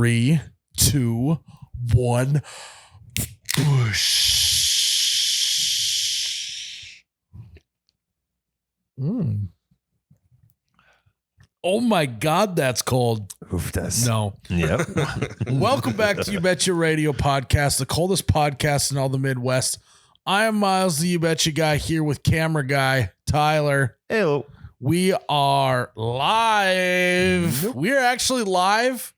3, 2, 1. Busch. Oh my God, that's cold. Oof, that's No. Yep. Welcome back to You Betcha Radio Podcast, the coldest podcast in all the Midwest. I am Myles, the You Betcha guy, here with camera guy Tyler. Hello. We are live. Nope. We are actually live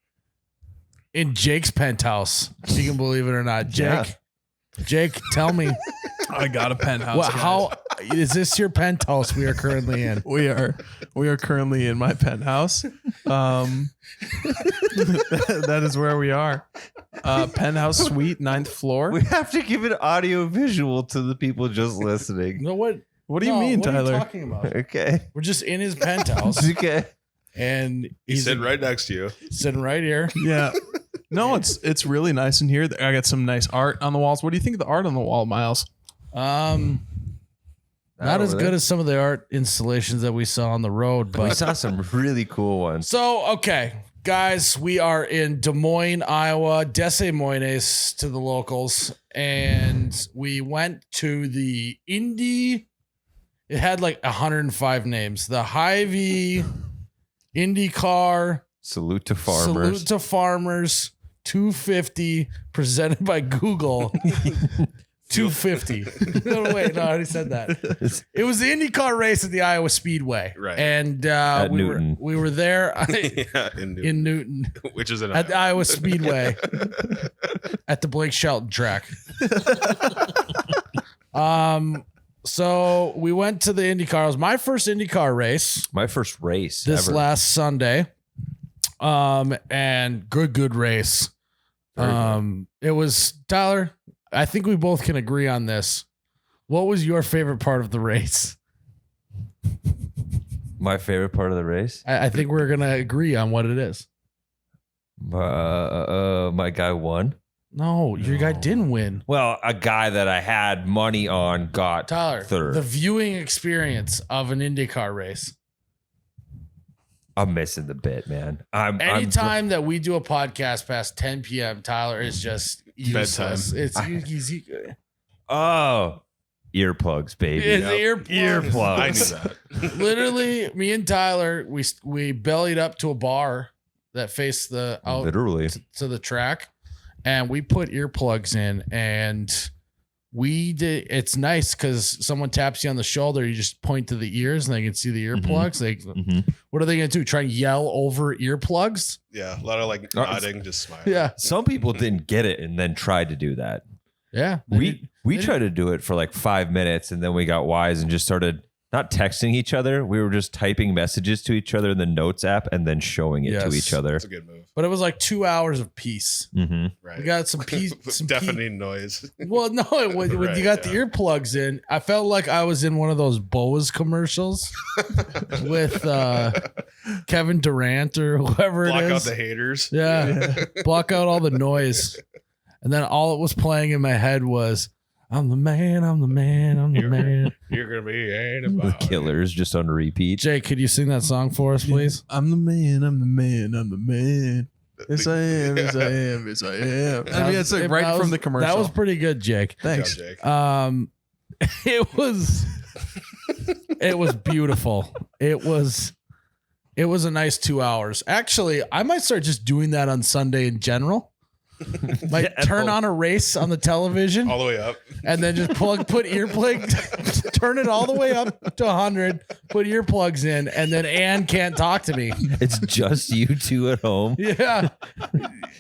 in Jake's penthouse, if you can believe it or not. Jake, tell me. I got a penthouse. What, how is this your penthouse we are currently in? We are currently in my penthouse. That is where we are. Penthouse suite, 9th floor. We have to give an audio visual to the people just listening. You know what? What do you mean, what Tyler? Are you talking about? Okay. We're just in his penthouse, Okay. and He's sitting right next to you. sitting right here. Yeah. No, it's really nice in here. I got some nice art on the walls. What do you think of the art on the wall, Myles? Not as good as some of the art installations that we saw on the road, We but saw some really cool ones. so okay, guys, we are in Des Moines, Iowa, Des Moines to the locals, and we went to the Indy. It had like 105 names. The Hy-Vee, Indy Car, Salute to farmers. Salute to Farmers, 250, presented by Google. 250. No, wait, no, I already said that. It was the IndyCar race at the Iowa Speedway, Right. And At we Newton. were there Yeah, in in Newton which is at the Iowa Speedway at the Blake Shelton track. So we went to the IndyCar. It was my first IndyCar race My first race this ever. last Sunday. And good race. It was, Tyler, I think we both can agree on this. What was your favorite part of the race? My favorite part of the race. I think we're gonna agree on what it is. My guy won. No, your guy didn't win. Well, a guy that I had money on got Tyler, third. the viewing experience of an IndyCar race. I'm missing the bit, man. Anytime that we do a podcast past 10 p.m., Tyler is just useless. He's Oh, earplugs, baby. It's earplugs. I knew that. Literally, me and Tyler, we bellied up to a bar that faced the out Literally. to the track, and we put earplugs in, and we did. It's nice because someone taps you on the shoulder, you just point to the ears, and they can see the earplugs. What are they gonna do? Try and yell over earplugs? Yeah, a lot of like nodding, just smiling. Yeah, Some people didn't get it and then tried to do that. yeah. We tried to do it for like 5 minutes and then we got wise and just started not texting each other. We were just typing messages to each other in the notes app and then showing it to Yes. each other. That's a good move. But it was like 2 hours of peace. Mm-hmm. Right. We got some peace. Some deafening noise. Well, no, when Right, you got the yeah. earplugs in, I felt like I was in one of those Boas commercials with Kevin Durant or whoever Block it out is. the haters. Yeah. Block out all the noise. And then all it was playing in my head was, I'm the man, I'm the man, I'm the man. You're gonna be The about Killers just on repeat. Jake, could you sing that song for us, please? I'm the man. I'm the man. I'm the man. Yes, I am. Yes, I am. Yes, I am. I mean, it's like right that from was- the commercial. That was pretty good, Jake. Thanks. Jake. It was beautiful. It was a nice 2 hours. Actually, I might start just doing that on Sunday in general. Might turn on a race on the television All the way up. and then just put earplug, turn it all the way up to 100, put earplugs in, and then Ann can't talk to me. It's just you two at home. Yeah.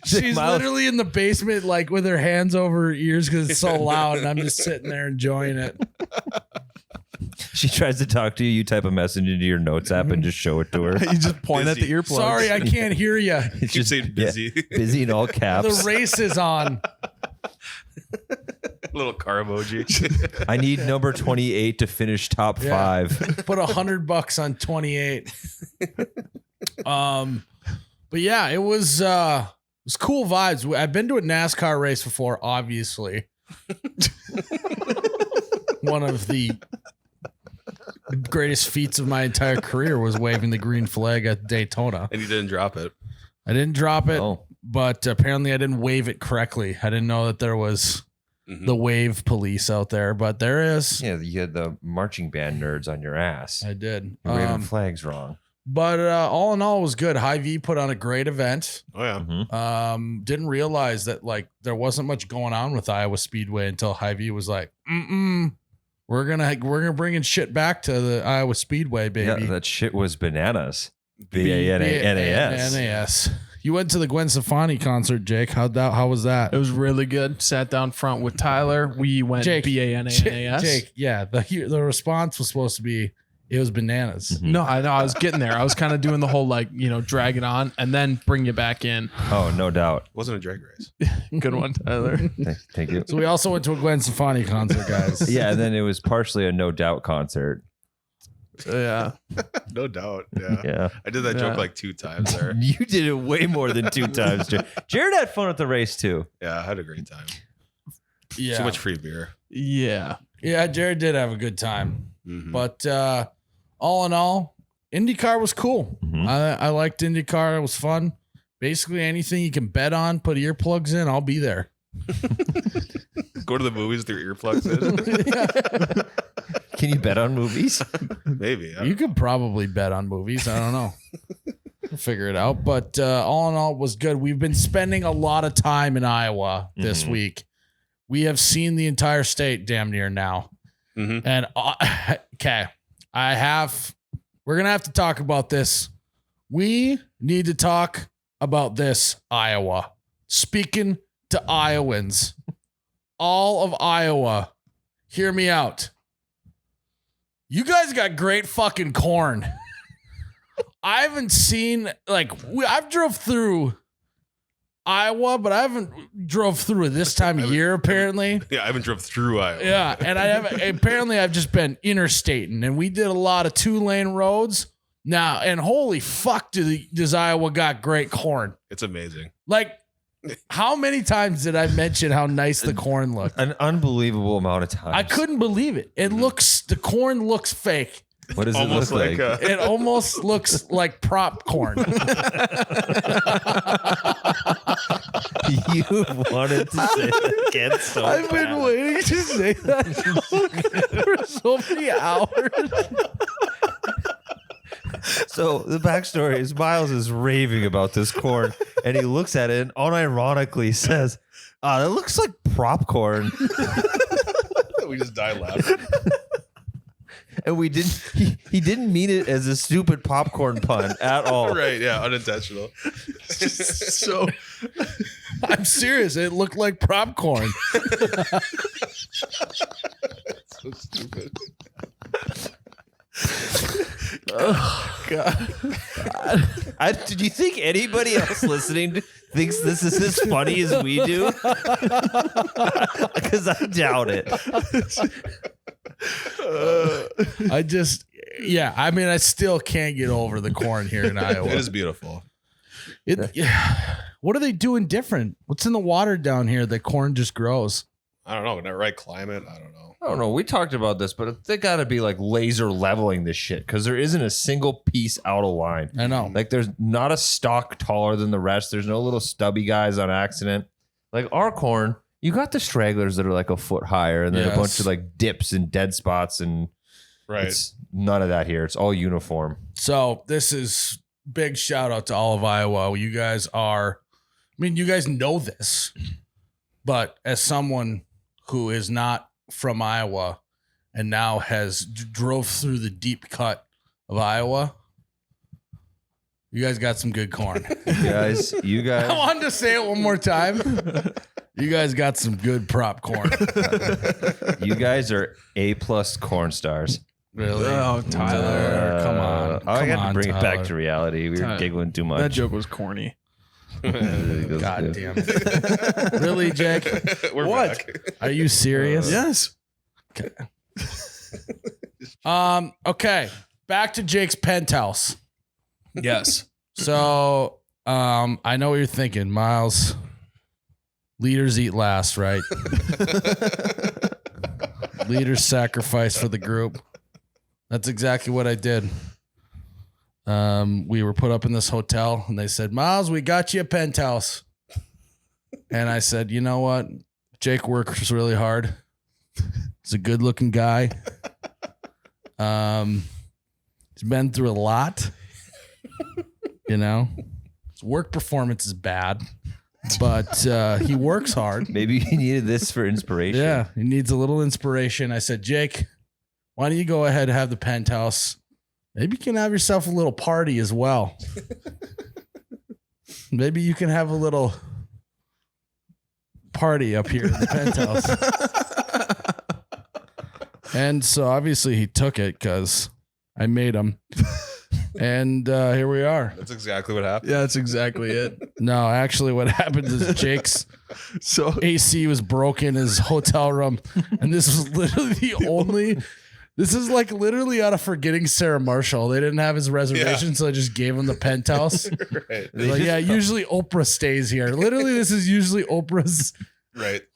She's Myles- literally in the basement, like with her hands over her ears because it's so loud, and I'm just sitting there enjoying it. She tries to talk to you. You type a message into your notes app and just show it to her. You just point at the Busy. earplugs. Sorry, I can't hear you. It's Keep saying busy. busy in all caps. The race is on. Little car emoji. I need number 28 to finish top Yeah. 5. Put $100 on 28. But yeah, it was cool vibes. I've been to a NASCAR race before, obviously. One of the greatest feats of my entire career was waving the green flag at Daytona. And you didn't drop it. I didn't drop it, Oh. but apparently I didn't wave it correctly. I didn't know that there was the wave police out there, but there is. Yeah, you had the marching band nerds on your ass. I did. You're waving flags wrong. But all in all, it was good. Hy-Vee put on a great event. Oh yeah. Didn't realize that like there wasn't much going on with Iowa Speedway until Hy-Vee was like, we're gonna bring in shit back to the Iowa Speedway, baby. Yeah, that shit was bananas. B-A-N-A-N-A-S. N-A-S. You went to the Gwen Stefani concert, Jake. How was that? It was really good. Sat down front with Tyler. We went B-A-N-A-N-A-S. Jake, yeah. The response was supposed to be, it was bananas. No, I know. I was getting there. I was kind of doing the whole like, drag it on and then bring you back in. Oh, no doubt. Wasn't a drag race. Good one, Tyler. Thank you. So we also went to a Gwen Stefani concert, guys. Yeah, and then it was partially a No Doubt concert. Yeah. No doubt. Yeah. Yeah. I did that joke like 2 times there. You did it way more than 2 times, Jared. Jared had fun at the race, too. Yeah, I had a great time. Yeah. Too much free beer. Yeah. Yeah, Jared did have a good time. Mhm. But all in all, IndyCar was cool. Mhm. I liked IndyCar. It was fun. Basically anything you can bet on, put earplugs in, I'll be there. Go to the movies through earplugs in. Can you bet on movies? Maybe. You could probably bet on movies. I don't know. We'll figure it out. But all in all, it was good. We've been spending a lot of time in Iowa this week. We have seen the entire state damn near now. Mhm. And okay, we're going to have to talk about this. We need to talk about this, Iowa. Speaking to Iowans, all of Iowa, hear me out. You guys got great fucking corn. I haven't seen, I've drove through Iowa, but I haven't drove through it this time of year, apparently. Yeah, I haven't drove through Iowa. Yeah, and apparently I've just been interstating, and we did a lot of 2-lane roads. Now, and holy fuck, does Iowa got great corn. It's amazing. Like, how many times did I mention how nice the corn looked? An unbelievable amount of times. I couldn't believe it. The corn looks fake. What does it look Almost like? It almost looks like prop corn. You wanted to say that again so I've been bad. waiting to say that for so many hours. So the backstory is Myles is raving about this corn, and he looks at it and unironically says, that looks like prop corn. We just died laughing. And we didn't. He didn't mean it as a stupid popcorn pun at all. Right, yeah, unintentional. So I'm serious. It looked like prop corn. So stupid. oh God. Do you think anybody else listening thinks this is as funny as we do? Because I doubt it. I still can't get over the corn here in Iowa. It is beautiful. What are they doing different? What's in the water down here that corn just grows? I don't know. In that right climate, I don't know. I don't know. We talked about this, but they got to be like laser leveling this shit because there isn't a single piece out of line. I know. Like there's not a stalk taller than the rest. There's no little stubby guys on accident. Like our corn, you got the stragglers that are like a foot higher and then a bunch of like dips and dead spots and it's none of that here. It's all uniform. So this is big shout out to all of Iowa. You guys you guys know this, but as someone who is not from Iowa and now has drove through the deep cut of Iowa, you guys got some good corn. You guys. I wanted to say it one more time. You guys got some good prop corn. You guys are A+ corn stars. Really? Oh, Tyler. Come on. I got to bring it back Tyler. to reality. We were Tyler. giggling too much. That joke was corny. God damn it. Really, Jake? We're What? back. Are you serious? Yes. Okay. Back to Jake's penthouse. Yes. So, I know what you're thinking, Myles. Leaders eat last, right? Leaders sacrifice for the group. That's exactly what I did. We were put up in this hotel and they said, Myles, we got you a penthouse. And I said, you know what? Jake works really hard. He's a good looking guy. He's been through a lot. You know, his work performance is bad, but he works hard. Maybe he needed this for inspiration. Yeah, he needs a little inspiration. I said, Jake, why don't you go ahead and have the penthouse? Maybe you can have yourself a little party as well. Maybe you can have a little party up here in the penthouse. And so obviously he took it because I made him. And here we are. That's exactly what happened. Yeah, that's exactly it. No, actually what happened is Jake's AC was broken in his hotel room. And this was literally the only... This is like literally out of forgetting Sarah Marshall. They didn't have his reservation, so I just gave him the penthouse. Right. Like, yeah, usually Oprah stays here. Literally, this is usually Oprah's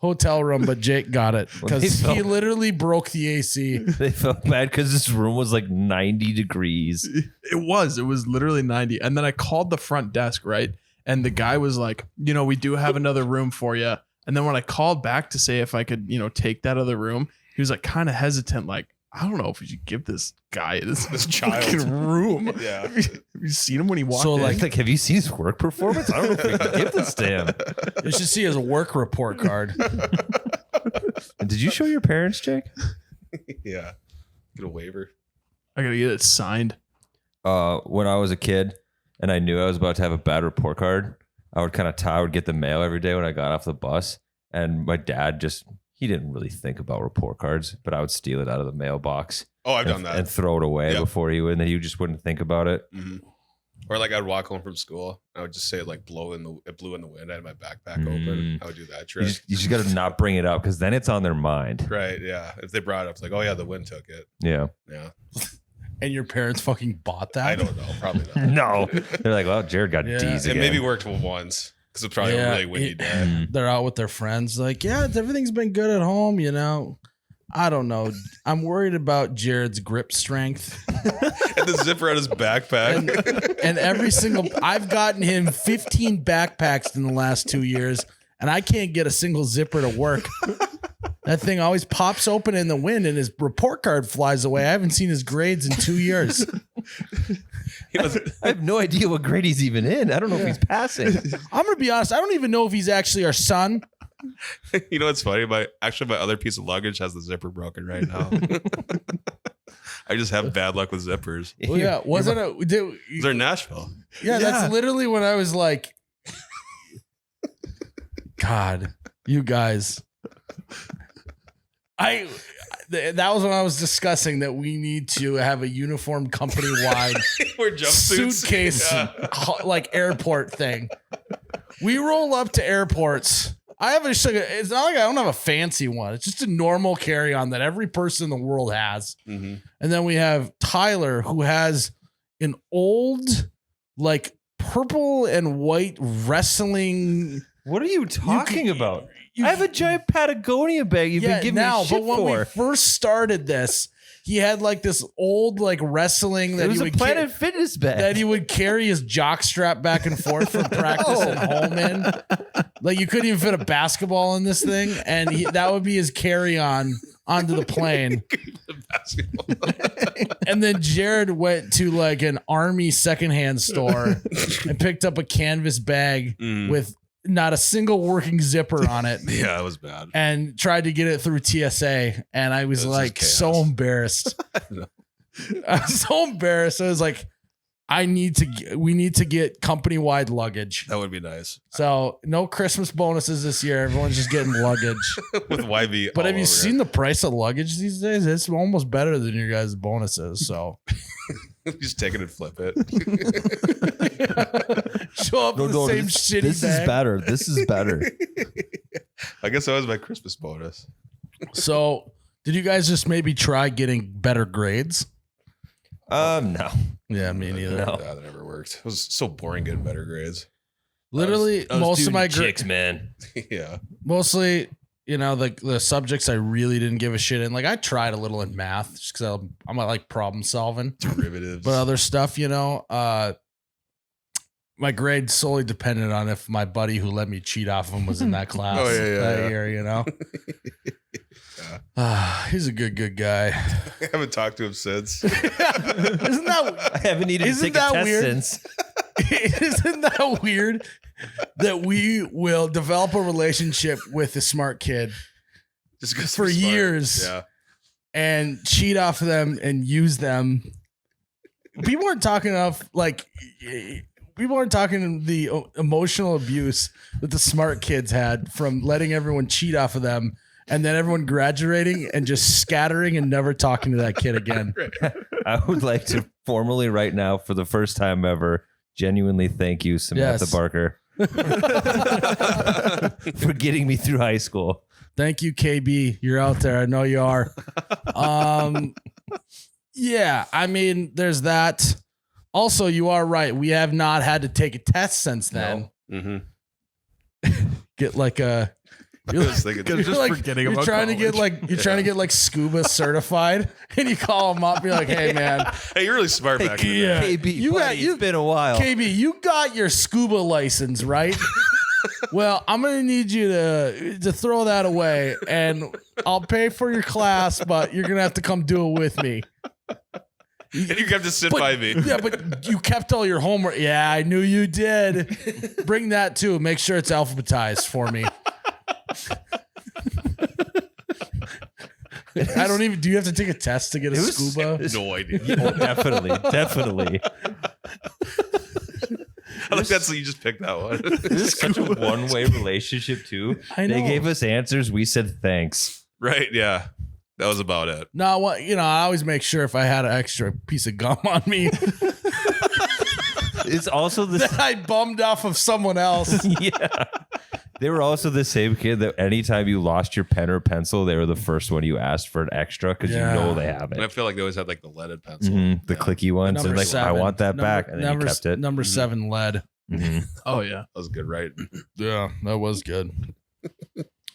hotel room, but Jake got it because he literally broke the AC. They felt bad because this room was like 90 degrees. It was literally 90. And then I called the front desk, right? And the guy was like, you know, we do have another room for you. And then when I called back to say if I could, you know, take that other room, he was like kind of hesitant, like, I don't know if we should give this guy this child room. Yeah. Have you seen him when he walked So, in? like, Have you seen his work performance? I don't know if we can give this to him. You should see his work report card. And did you show your parents, Jake? Yeah. Get a waiver. I gotta get it signed. When I was a kid and I knew I was about to have a bad report card, I would I would get the mail every day when I got off the bus. And my dad he didn't really think about report cards, but I would steal it out of the mailbox. Oh, I've done that. And throw it away before he would, and then he just wouldn't think about it. Mm-hmm. Or like I'd walk home from school. I would just say it blew in the wind. I had my backpack open. I would do that trick. You just got to not bring it up because then it's on their mind. Right. Yeah. If they brought it up, it's like, oh yeah, the wind took it. Yeah. Yeah. And your parents fucking bought that? I don't know. Probably not. No. They're like, well, Jared got D's It again. maybe worked once because it's probably a really windy day. They're out with their friends. Like, yeah, everything's been good at home, you know. I don't know. I'm worried about Jared's grip strength. And the zipper on his backpack. And every single, I've gotten him 15 backpacks in the last 2 years, and I can't get a single zipper to work. That thing always pops open in the wind and his report card flies away. I haven't seen his grades in 2 years. I have no idea what grade he's even in. I don't know if he's passing. I'm going to be honest. I don't even know if he's actually our son. You know what's funny? My other piece of luggage has the zipper broken right now. I just have bad luck with zippers. Well, yeah. Wasn't it? They're in Nashville. Yeah, that's literally when I was like, God, you guys. That was when I was discussing that we need to have a uniform company-wide suitcase like airport thing. We roll up to airports. It's not like I don't have a fancy one. It's just a normal carry-on that every person in the world has. Mm-hmm. And then we have Tyler, who has an old, like, purple and white wrestling. What are you talking about? I have a giant Patagonia bag you've been giving me shit but when we first started this, he had like this old like wrestling that it was he would a Planet Fitness bag that he would carry his jock strap back and forth from practice and home in. Like you couldn't even fit a basketball in this thing, and that would be his carry on onto the plane. And then Jared went to like an army secondhand store and picked up a canvas bag with not a single working zipper on it. Yeah, it was bad. And tried to get it through TSA. And I was like so embarrassed. I was so embarrassed. I was like, we need to get company-wide luggage. That would be nice. So no Christmas bonuses this year. Everyone's just getting luggage. With YB. But have you seen the price of luggage these days? It's almost better than your guys' bonuses. So just take it and flip it. Show up with the same shitty This bag. is better. This is better. I guess that was my Christmas bonus. So did you guys just maybe try getting better grades? No. Yeah, me neither. No. That never worked. It was so boring getting better grades. Literally, I was most of doing my chicks, man. Yeah. mostly, you know, the subjects I really didn't give a shit in. Like I tried a little in math just because I'm like problem solving, Derivatives. but other stuff, you know, my grade solely depended on if my buddy who let me cheat off of him was in that class that year, you know? He's a good guy. I haven't talked to him since. Isn't that I haven't needed to take a test weird? since. Isn't that weird that we will develop a relationship with a smart kid Just 'cause for we're smart. years Yeah. and cheat off of them and use them? People aren't talking enough, like, people aren't talking the emotional abuse that the smart kids had from letting everyone cheat off of them and then everyone graduating and just scattering and never talking to that kid again. I would like to formally right now, for the first time ever, genuinely thank you, Samantha Yes. Barker, for getting me through high school. Thank you, KB. You're out there. I know you are. Yeah, I mean, there's that. Also, you are right. We have not had to take a test since then. Mm-hmm. Get like a. I was thinking, forgetting you're about trying to get college. like you're trying to get like scuba certified, and you call them up. You're like, "Hey, man, hey, you're really smart back in the yeah. day. KB, You got- it's been a while. KB, you got your scuba license, right? Well, I'm gonna need you to throw that away, and I'll pay for your class, but you're gonna have to come do it with me." And you kept to sit But- by me. Yeah, but you kept all your homework. Yeah, I knew you did. Bring that too. Make sure it's alphabetized for me. I don't even. Do you have to take a test to get a scuba? No idea. Oh, definitely. I think that's you just picked that one. This is such a one-way relationship too. I know. They gave us answers. We said thanks. Right? Yeah, that was about it. No, what I always make sure if I had an extra piece of gum on me It's also the that I bummed off of someone else. yeah. They were also the same kid that anytime you lost your pen or pencil, they were the first one you asked for an extra because Yeah. you know they have And I it. feel like they always had like the leaded pencil. The clicky ones. Number And like, I 7. want that back. And then you kept it. Number 7 lead. Mhm. Oh yeah. That was good, right? Yeah, that was good.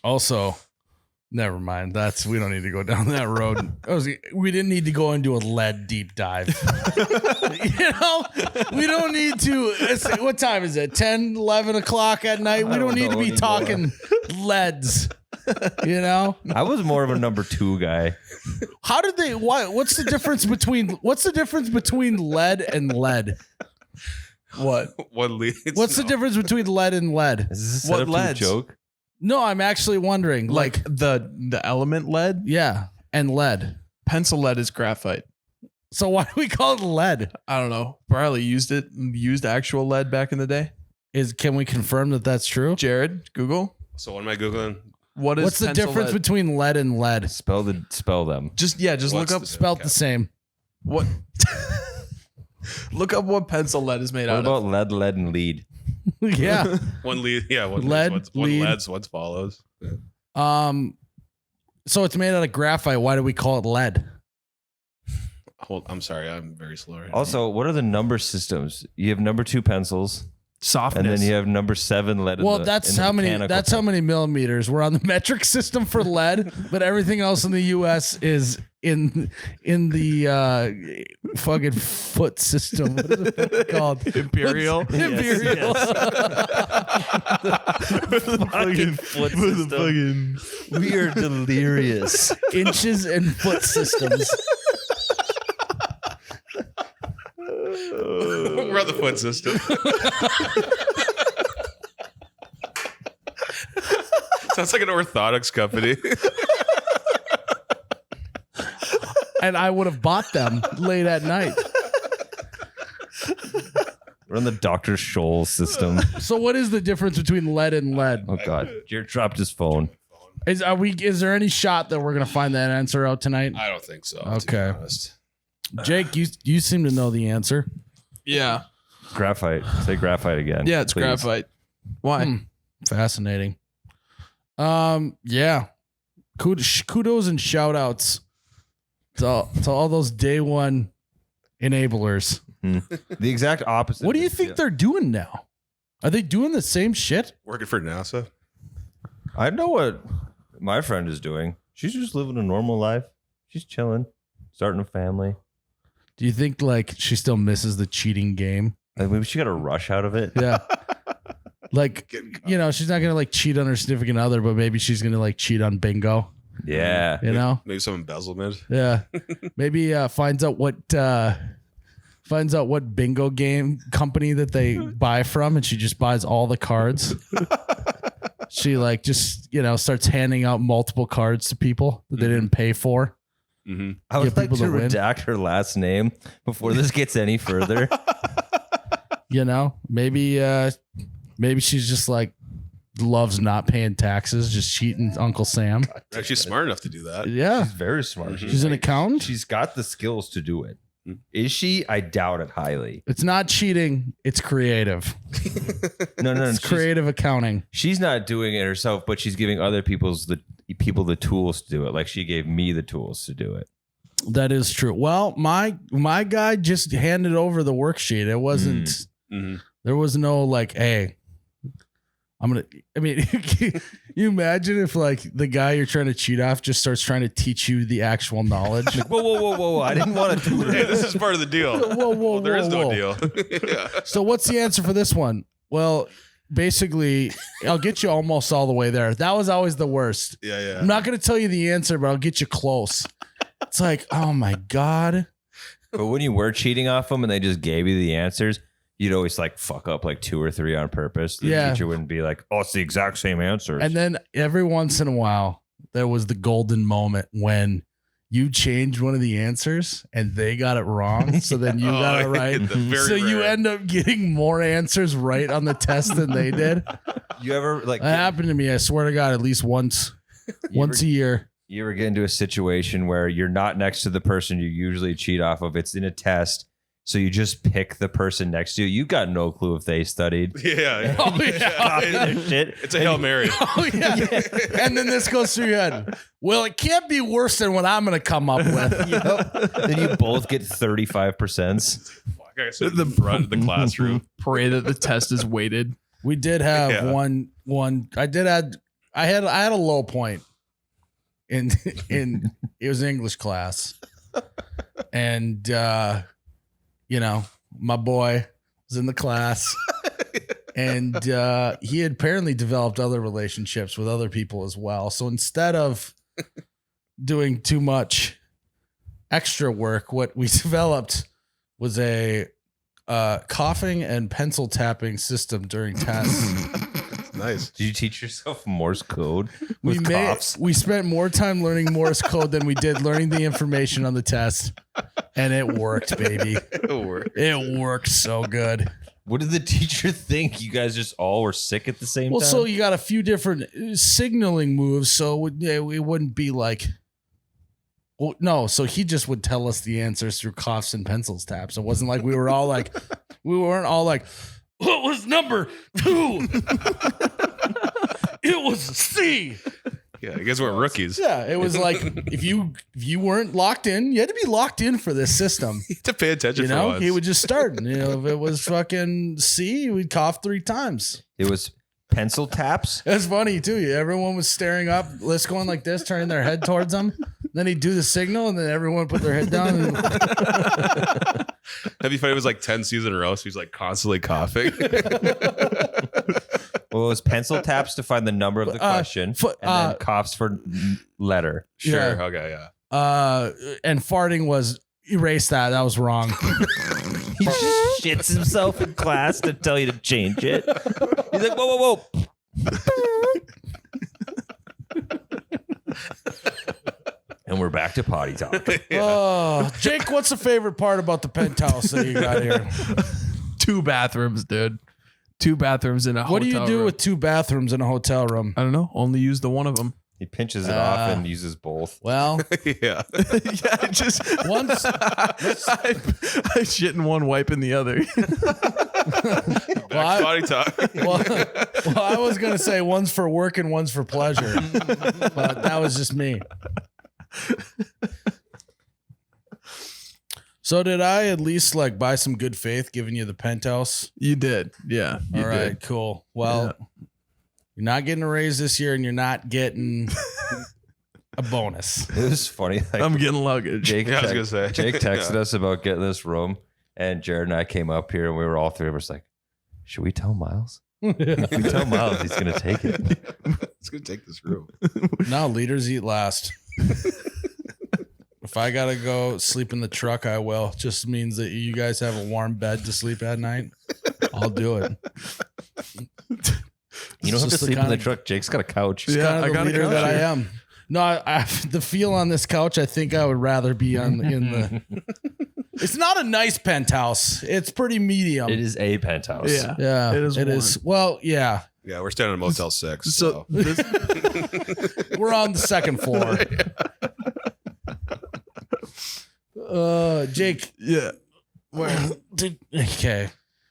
Also, never mind. We don't need to go down that road. We didn't need to go into a lead deep dive. We don't need to. What time is it? 10, 11 o'clock at night? We don't need to be talking leads. I was more of a number 2 guy. How did they? What's the difference between lead and lead? What? One lead. What's the difference between lead and lead? Is this a What setup to a leads? joke? No, I'm actually wondering. Like the element lead, Yeah, and lead. pencil lead is graphite. So why do we call it lead? I don't know. Briley used actual lead back in the day. Can we confirm that that's true? Jared, Google. So what am I googling? What is What's the pencil difference lead? between lead and lead? Spell them. Just What's look up the- Spelt Okay. the same. what. Look up what pencil lead is made What out about lead, and lead? Yeah. One lead. Yeah, one Lead, leads, one lead. leads, one follows. So it's made out of graphite. Why do we call it lead? I'm sorry. I'm very slow right Also, what are the number systems? You have number 2 pencils, softness. and then you have number 7 lead. Well, that's how many. That's how many millimeters. We're on the metric system for lead, but everything else in the U.S. is in the fucking foot system. What is it called? Imperial. Imperial. fucking foot system. We are delirious. Inches and foot systems. We're on the foot system. Sounds like an orthotics company. And I would have bought them late at night. We're on the Dr. Scholl system. So what is the difference between lead and lead? Oh God, Jared dropped his phone. Is there any shot that we're gonna find that answer out tonight? I don't think so. To Okay. be honest. Jake, you seem to know the answer. Yeah. Graphite. Say graphite again. Yeah, it's please. graphite. Why? Hmm. Fascinating. Yeah. Kudos and shout outs to all those day one enablers. The exact opposite. What do you of this, think they're doing now? Are they doing the same shit? Working for NASA. I know what my friend is doing. She's just living a normal life. She's chilling, starting a family. Do you think like she still misses the cheating game? Like, maybe she got a rush out of it. Yeah. Like, you know, she's not going to like cheat on her significant other, but maybe she's going to like cheat on bingo. Yeah. You know? Maybe some embezzlement. Yeah. Maybe finds out what bingo game company that they buy from, and she just buys all the cards. She like just, you know, starts handing out multiple cards to people that they didn't pay for. Mm-hmm. I would like to win. redact her last name before this gets any further. You know, maybe she's just like loves not paying taxes, just cheating Uncle Sam. She's smart enough to do that. Yeah. She's very smart. She's an accountant. She's got the skills to do it. Is she? I doubt it highly. It's not cheating. It's creative. No. It's creative accounting. She's not doing it herself, but she's giving other people the tools to do it. Like she gave me the tools to do it. That is true. Well, my guy just handed over the worksheet. It wasn't. There was no like, hey, I mean, you imagine if like the guy you're trying to cheat off just starts trying to teach you the actual knowledge. Whoa. I didn't want to do Hey, it. this is part of the deal. Whoa, There is no whoa. deal. Yeah. So what's the answer for this one? Well, basically, I'll get you almost all the way there. That was always the worst. Yeah. I'm not going to tell you the answer, but I'll get you close. It's like, oh my God. But when you were cheating off them and they just gave you the answers, you'd always like fuck up like 2 or 3 on purpose. The teacher wouldn't be like, oh, it's the exact same answers. And then every once in a while, there was the golden moment when you changed one of the answers and they got it wrong. So then you got it right. So you end up getting more answers right on the test than they did. You ever like That happened to me, I swear to God, at least once a year. You ever get into a situation where you're not next to the person you usually cheat off of? It's in a test. So you just pick the person next to you. You got no clue if they studied. Yeah. Oh, yeah. Shit. It's a Hail Mary. Oh, yeah. And then this goes through your head. Well, it can't be worse than what I'm going to come up with. Yep. Then you both get 35%. Fuck, I sit in the front of the classroom. Pray that the test is weighted. We did have one. I had a low point in it was English class, and you know, my boy was in the class, and he had apparently developed other relationships with other people as well. So instead of doing too much extra work, what we developed was a coughing and pencil tapping system during tests. Nice. Did you teach yourself Morse code with coughs? We spent more time learning Morse code than we did learning the information on the test, and it worked, baby. It worked so good. What did the teacher think? You guys just all were sick at the same time? So you got a few different signaling moves, so it wouldn't be like. Well, no, so he just would tell us the answers through coughs and pencils taps. It wasn't like we weren't all like, what was number 2? It was C. Yeah, you guys weren't rookies. Yeah, it was like if you weren't locked in, you had to be locked in for this system. You have to pay attention. You know, he would just start. You know, if it was fucking C, we'd cough 3 times. It was pencil taps. That's funny too. Everyone was staring up, let's going like this, turning their head towards him. Then he'd do the signal, and then everyone put their head down. And That'd be funny. It was like 10 seasons in a row. So he's like constantly coughing. Well, it was pencil taps to find the number of the question, and then coughs for letter. Sure. Yeah. Okay. Yeah. And farting was erase that. That was wrong. He just shits himself in class to tell you to change it. He's like, whoa. And we're back to potty talk. Oh, Jake, what's the favorite part about the penthouse that you got here? 2 bathrooms, dude. 2 bathrooms in a hotel What do you do room. with 2 bathrooms in a hotel room? I don't know. Only use the one of them. He pinches it off and uses both. Well, Yeah. Yeah, just once I shit in one, wipe in the other. Back to potty talk. well, I was gonna say one's for work and one's for pleasure, but that was just me. So did I at least like buy some good faith giving you the penthouse? You did, yeah. You All right, did. cool. Well, you're not getting a raise this year, and you're not getting a bonus. It was funny. Like, I'm getting luggage. Jake, Yeah, I was gonna say. Jake texted us about getting this room, And Jared and I came up here and we were all three of us like, should we tell Myles? If we tell Myles, he's going to take it. It's gonna take this room. No, leaders eat last. If I gotta go sleep in the truck, I will. Just means that you guys have a warm bed to sleep at night. I'll do it. You don't have to sleep in the truck. Jake's got a couch. Yeah, I got a leader that I am. No, I the feel on this couch. I think I would rather be in the. It's not a nice penthouse. It's pretty medium. It is a penthouse. Yeah. Yeah, It is It warm. is. Well, yeah. Yeah, we're staying in a Motel 6. So this, We're on the second floor. Jake. yeah. Okay.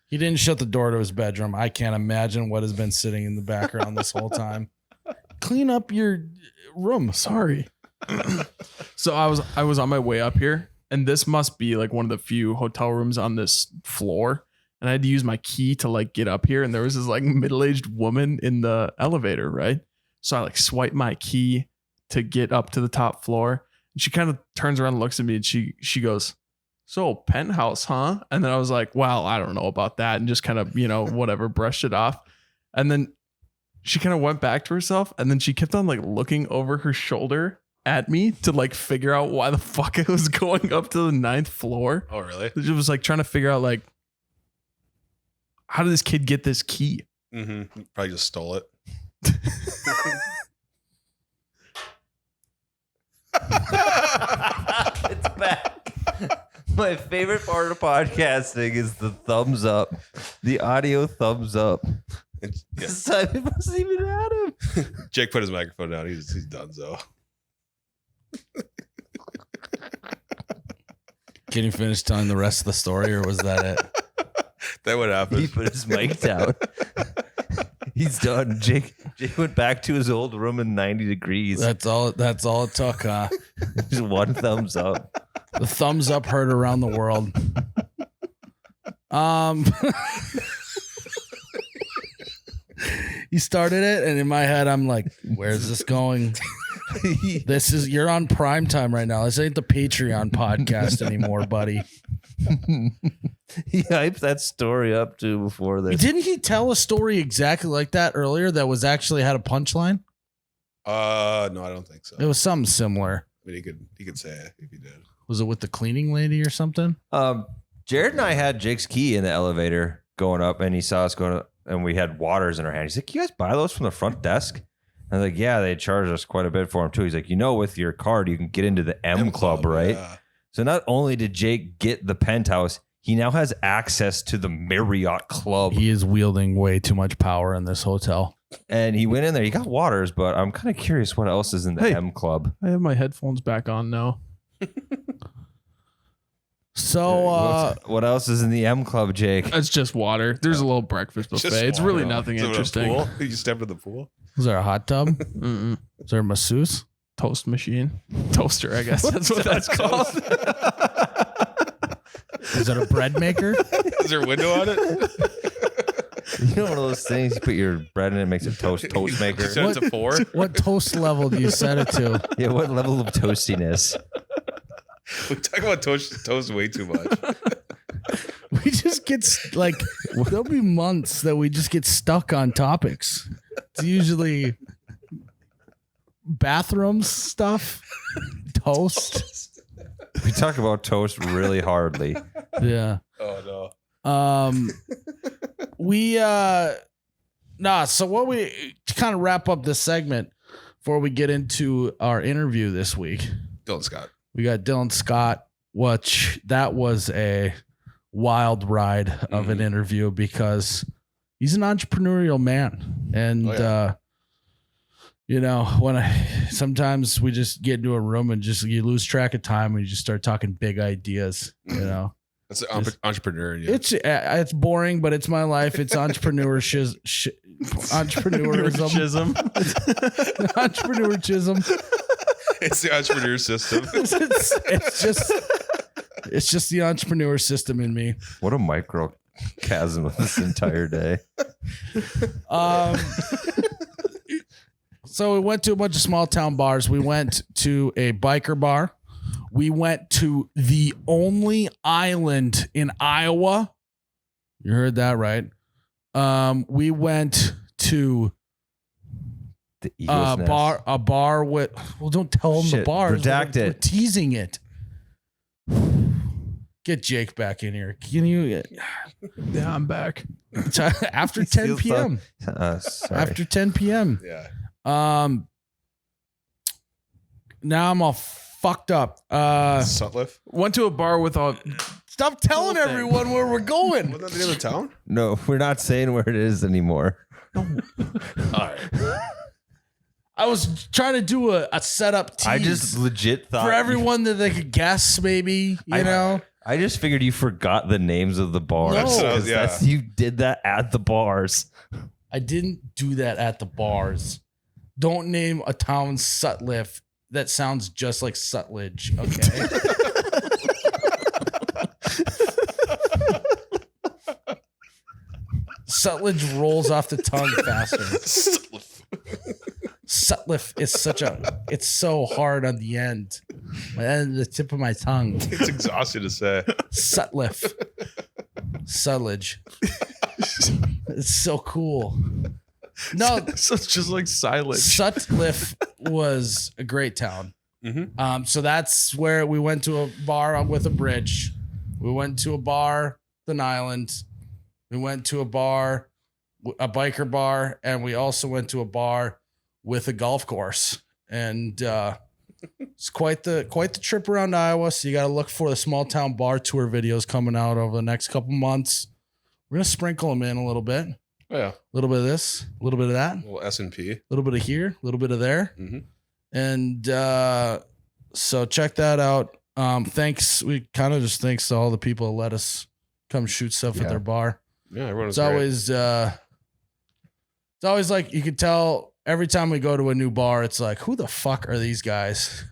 He didn't shut the door to his bedroom. I can't imagine what has been sitting in the background this whole time. Clean up your room. Sorry. So I was on my way up here, and this must be like one of the few hotel rooms on this floor. And I had to use my key to like get up here, and there was this like middle-aged woman in the elevator, right? So I like swipe my key to get up to the top floor, and she kind of turns around and looks at me, and she goes, "So penthouse, huh?" And then I was like, "Well, I don't know about that," and just kind of whatever, brushed it off. And then she kind of went back to herself, and then she kept on like looking over her shoulder at me to like figure out why the fuck I was going up to the 9th floor. Oh, really? She was like trying to figure out like, how did this kid get this key? Mm-hmm. Probably just stole it. It's back. My favorite part of podcasting is the thumbs up, the audio thumbs up. Yeah. This time it wasn't even at him. Jake put his microphone down. He's done so. Can you finish telling the rest of the story, or was that it? That would happen. He put his mic down. He's done. Jake went back to his old room in 90 degrees. That's all it took, huh? Just one thumbs up. The thumbs up heard around the world. You started it, and in my head, I'm like, where's this going? You're on prime time right now. This ain't the Patreon podcast anymore, buddy. He hyped that story up too before this. Didn't he tell a story exactly like that earlier that was actually had a punchline? No, I don't think so. It was something similar. I mean, he could say it if he did. Was it with the cleaning lady or something? Jared and I had Jake's key in the elevator going up, and he saw us going up, and we had waters in our hand. He's like, "You guys buy those from the front desk?" I was like, "Yeah, they charge us quite a bit for them too." He's like, with your card, you can get into the M Club, right? Yeah. So not only did Jake get the penthouse, he now has access to the Marriott Club. He is wielding way too much power in this hotel. And he went in there. He got waters, but I'm kind of curious what else is in the Hey. M Club. I have my headphones back on now. So, What else is in the M Club, Jake? It's just water. There's a little breakfast buffet. Just It's water. really nothing Is it a interesting. pool? You stepped in the pool? is there a hot tub? Mm-mm. Is there a masseuse? Toast machine. Toaster, I guess. That's what that's called. Is there a bread maker? Is there a window on it? You know, one of those things you put your bread in it, makes it toast maker. Set it to 4. What toast level do you set it to? Yeah, what level of toastiness? We talk about toast way too much. We just get like, there'll be months that we just get stuck on topics. It's usually bathroom stuff, toast. We talk about toast really hardly. Yeah. Oh no. So what we to kind of wrap up this segment before we get into our interview this week, no. Dylan Scott. we got Dylan Scott, which that was a wild ride of an interview because he's an entrepreneurial man. And, when sometimes we just get into a room and you lose track of time and you just start talking big ideas, That's an entrepreneur. Yeah. It's boring, but it's my life. It's entrepreneurism. Entrepreneurism. It's the entrepreneur system. It's just the entrepreneur system in me. What a microcosm of this entire day. So we went to a bunch of small town bars. We went to a biker bar. We went to the only island in Iowa. You heard that right. We went to The Eagle's Nest. a bar with. Well, don't tell them the Shit, bar. redact We're it. teasing it. Get Jake back in here. Can you? Yeah, I'm back. After 10 p.m. Sorry. After 10 p.m. Yeah. Now I'm all fucked up. Sutliff? Went to a bar with all. Stop telling Whole thing. everyone where we're going. Wasn't that the name of the town? No, we're not saying where it is anymore. All right. I was trying to do a setup tease I just legit thought for everyone that they could guess, maybe, you know? I just figured you forgot the names of the bars. No. 'Cause Yeah. you did that at the bars. I didn't do that at the bars. Don't name a town Sutliff that sounds just like Sutledge, okay? Sutledge rolls off the tongue faster. Sutliff. Sutliff is it's so hard on the end. The tip of my tongue. It's exhausting to say. Sutliff. Sutledge. It's so cool. No, So it's just like silent. Sutliff was a great town. Mm-hmm. So that's where we went to a bar with a bridge. We went to a bar, an island. We went to a bar, a biker bar, and we also went to a bar with a golf course. And it's quite the trip around Iowa. So you got to look for the small town bar tour videos coming out over the next couple months. We're gonna sprinkle them in a little bit. Oh, yeah. A little bit of this, a little bit of that, a Well, S&P. little bit of here, a little bit of there. Mm-hmm. And so check that out. Thanks. We kind of just thanks to all the people that let us come shoot stuff at Yeah. their bar. Yeah, everyone was It's always like you could tell every time we go to a new bar, it's like, who the fuck are these guys?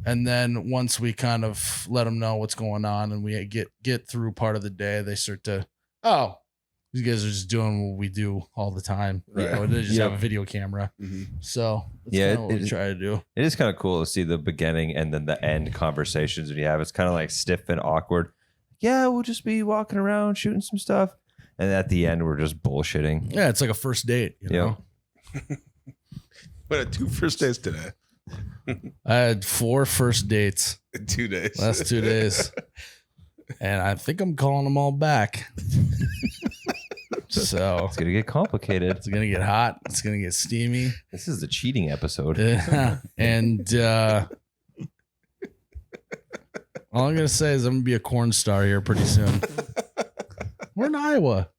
And then once we kind of let them know what's going on and we get through part of the day, they start to, oh, these guys are just doing what we do all the time. You Right. know, they just Yeah. have a video camera. Mm-hmm. So that's Yeah, kinda what we it- try to do. It is kind of cool to see the beginning and then the end conversations that you have. It's kind of like stiff and awkward. Yeah, we'll just be walking around shooting some stuff. And at the end, we're just bullshitting. Yeah, it's like a first date. You Yeah. know? We had 2 first days today. I had 4 first dates In 2 days. last 2 days. And I think I'm calling them all back. So It's going to get complicated. it's gonna get hot. It's gonna get steamy. This is the cheating episode. And all I'm gonna say is I'm gonna be a corn star here pretty soon. We're in Iowa.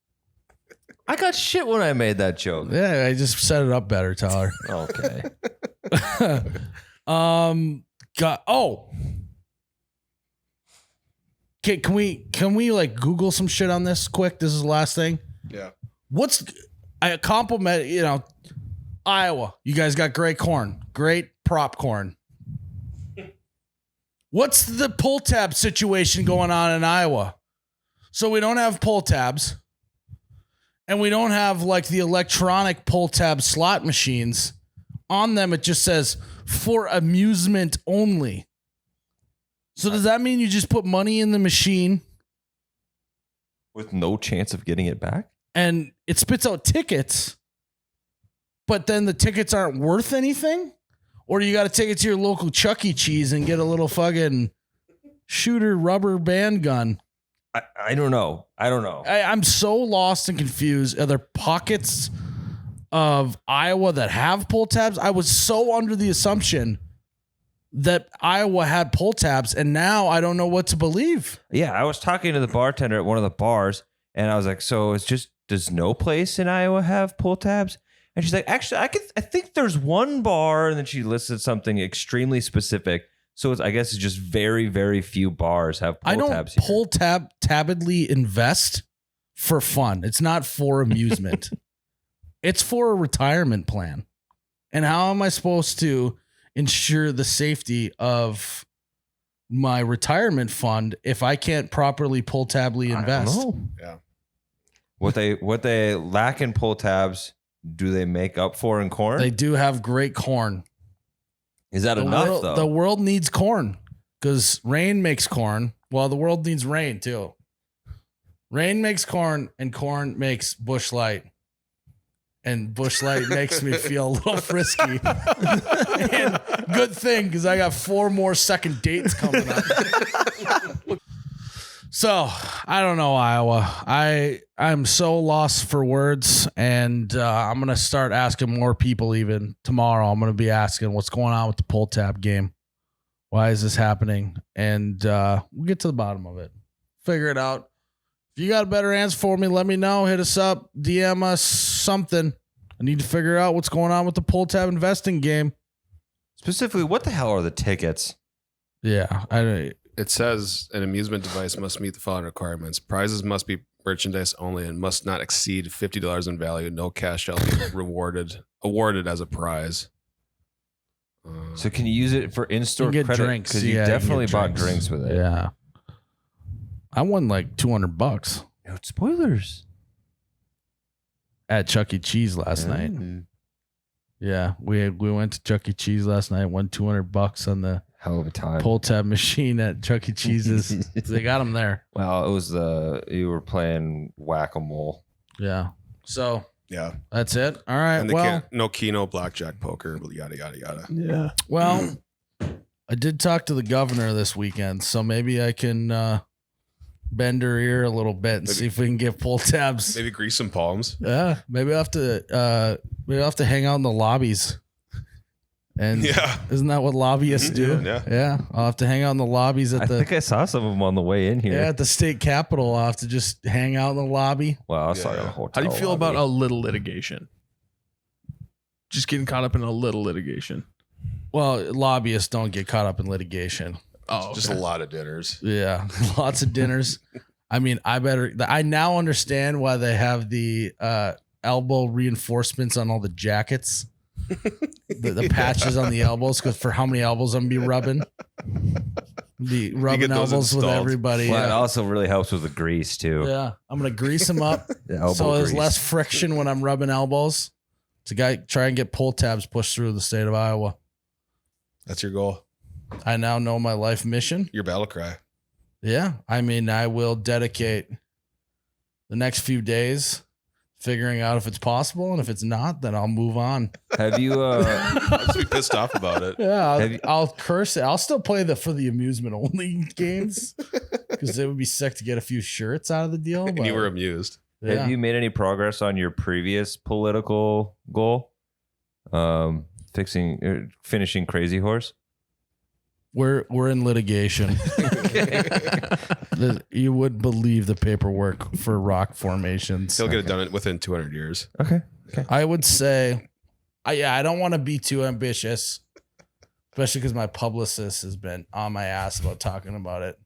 I got shit when I made that joke. Yeah, I just set it up better, Tyler. Okay. Okay, can we like Google some shit on this quick? This is the last thing. Yeah. I compliment, Iowa. You guys got great corn, great prop corn. What's the pull tab situation going on in Iowa? So we don't have pull tabs, and we don't have like the electronic pull tab slot machines. On them, it just says for amusement only. So does that mean you just put money in the machine With no chance of getting it back? and it spits out tickets, but then the tickets aren't worth anything? Or do you got to take it to your local Chuck E. Cheese and get a little fucking shooter rubber band gun? I don't know. I'm so lost and confused. Are there pockets of Iowa that have pull tabs? I was so under the assumption that Iowa had pull tabs, and now I don't know what to believe. Yeah, I was talking to the bartender at one of the bars, and I was like, so it's just, does no place in Iowa have pull tabs? And she's like, actually, I think there's one bar, and then she listed something extremely specific. So I guess it's just very, very few bars have pull I don't tabs here. pull tabedly invest for fun. It's not for amusement. It's for a retirement plan. And how am I supposed to ensure the safety of my retirement fund if I can't properly pull tably invest? I don't know. Yeah. What they lack in pull tabs, do they make up for in corn? They do have great corn. Is that enough though? The world needs corn. because rain makes corn. Well, the world needs rain too. Rain makes corn, and corn makes Busch Light. And Busch Light makes me feel a little frisky. And good thing, because I got 4 more second dates coming up. So, I don't know, Iowa. I'm so lost for words, and I'm going to start asking more people even tomorrow. I'm going to be asking what's going on with the pull tab game. Why is this happening? And we'll get to the bottom of it. Figure it out. If you got a better answer for me, let me know. Hit us up. DM us something. I need to figure out what's going on with the pull tab investing game. Specifically, what the hell are the tickets? Yeah. It says an amusement device must meet the following requirements. Prizes must be merchandise only and must not exceed $50 in value. No cash shall be awarded as a prize. So can you use it for in-store You get credit? drinks. Because Yeah, you you definitely get bought drinks. drinks with it. Yeah. I won like $200 No spoilers. at Chuck E. Cheese last night. Yeah. We went to Chuck E. Cheese last night, won $200 on the Hell of a time. pull tab machine at Chuck E. Cheese's. They got them there. Well, it was you were playing whack-a-mole. Yeah. So Yeah. that's it. All right. And Well, no keno, blackjack, poker, yada, yada, yada. Yeah. well, I did talk to the governor this weekend, so maybe I can bend her ear a little bit and see if we can get pull tabs. Maybe grease some palms. Yeah. Maybe I'll have to hang out in the lobbies. And Yeah. isn't that what lobbyists do? Yeah. Yeah. I'll have to hang out in the lobbies at I think I saw some of them on the way in here. yeah, at the state capitol. I'll have to just hang out in the lobby. Well, I saw Yeah. a hotel. How do you feel lobby. about a little litigation? Just getting caught up in a little litigation. Well, lobbyists don't get caught up in litigation. Oh, Just a lot of dinners. Yeah. Lots of dinners. I mean, I now understand why they have the elbow reinforcements on all the jackets. The patches on the elbows, because for how many elbows I'm gonna be rubbing? Be rubbing get those elbows with installed. everybody. Well, it Yeah. also really helps with the grease too. Yeah, I'm gonna grease them up The elbow so there's grease. less friction when I'm rubbing elbows. To try and get pull tabs pushed through the state of Iowa. That's your goal. I now know my life mission. Your battle cry. Yeah, I mean, I will dedicate the next few days figuring out if it's possible, and if it's not, then I'll move on. Have you? I'll just be pissed off about it. Yeah, Have you- I'll curse it. I'll still play for the amusement only games because it would be sick to get a few shirts out of the deal. And But you were amused. yeah. Have you made any progress on your previous political goal? Finishing Crazy Horse. We're in litigation. You would believe the paperwork for rock formations. He'll get it done within 200 years. Okay. I would say, I don't want to be too ambitious, especially because my publicist has been on my ass about talking about it.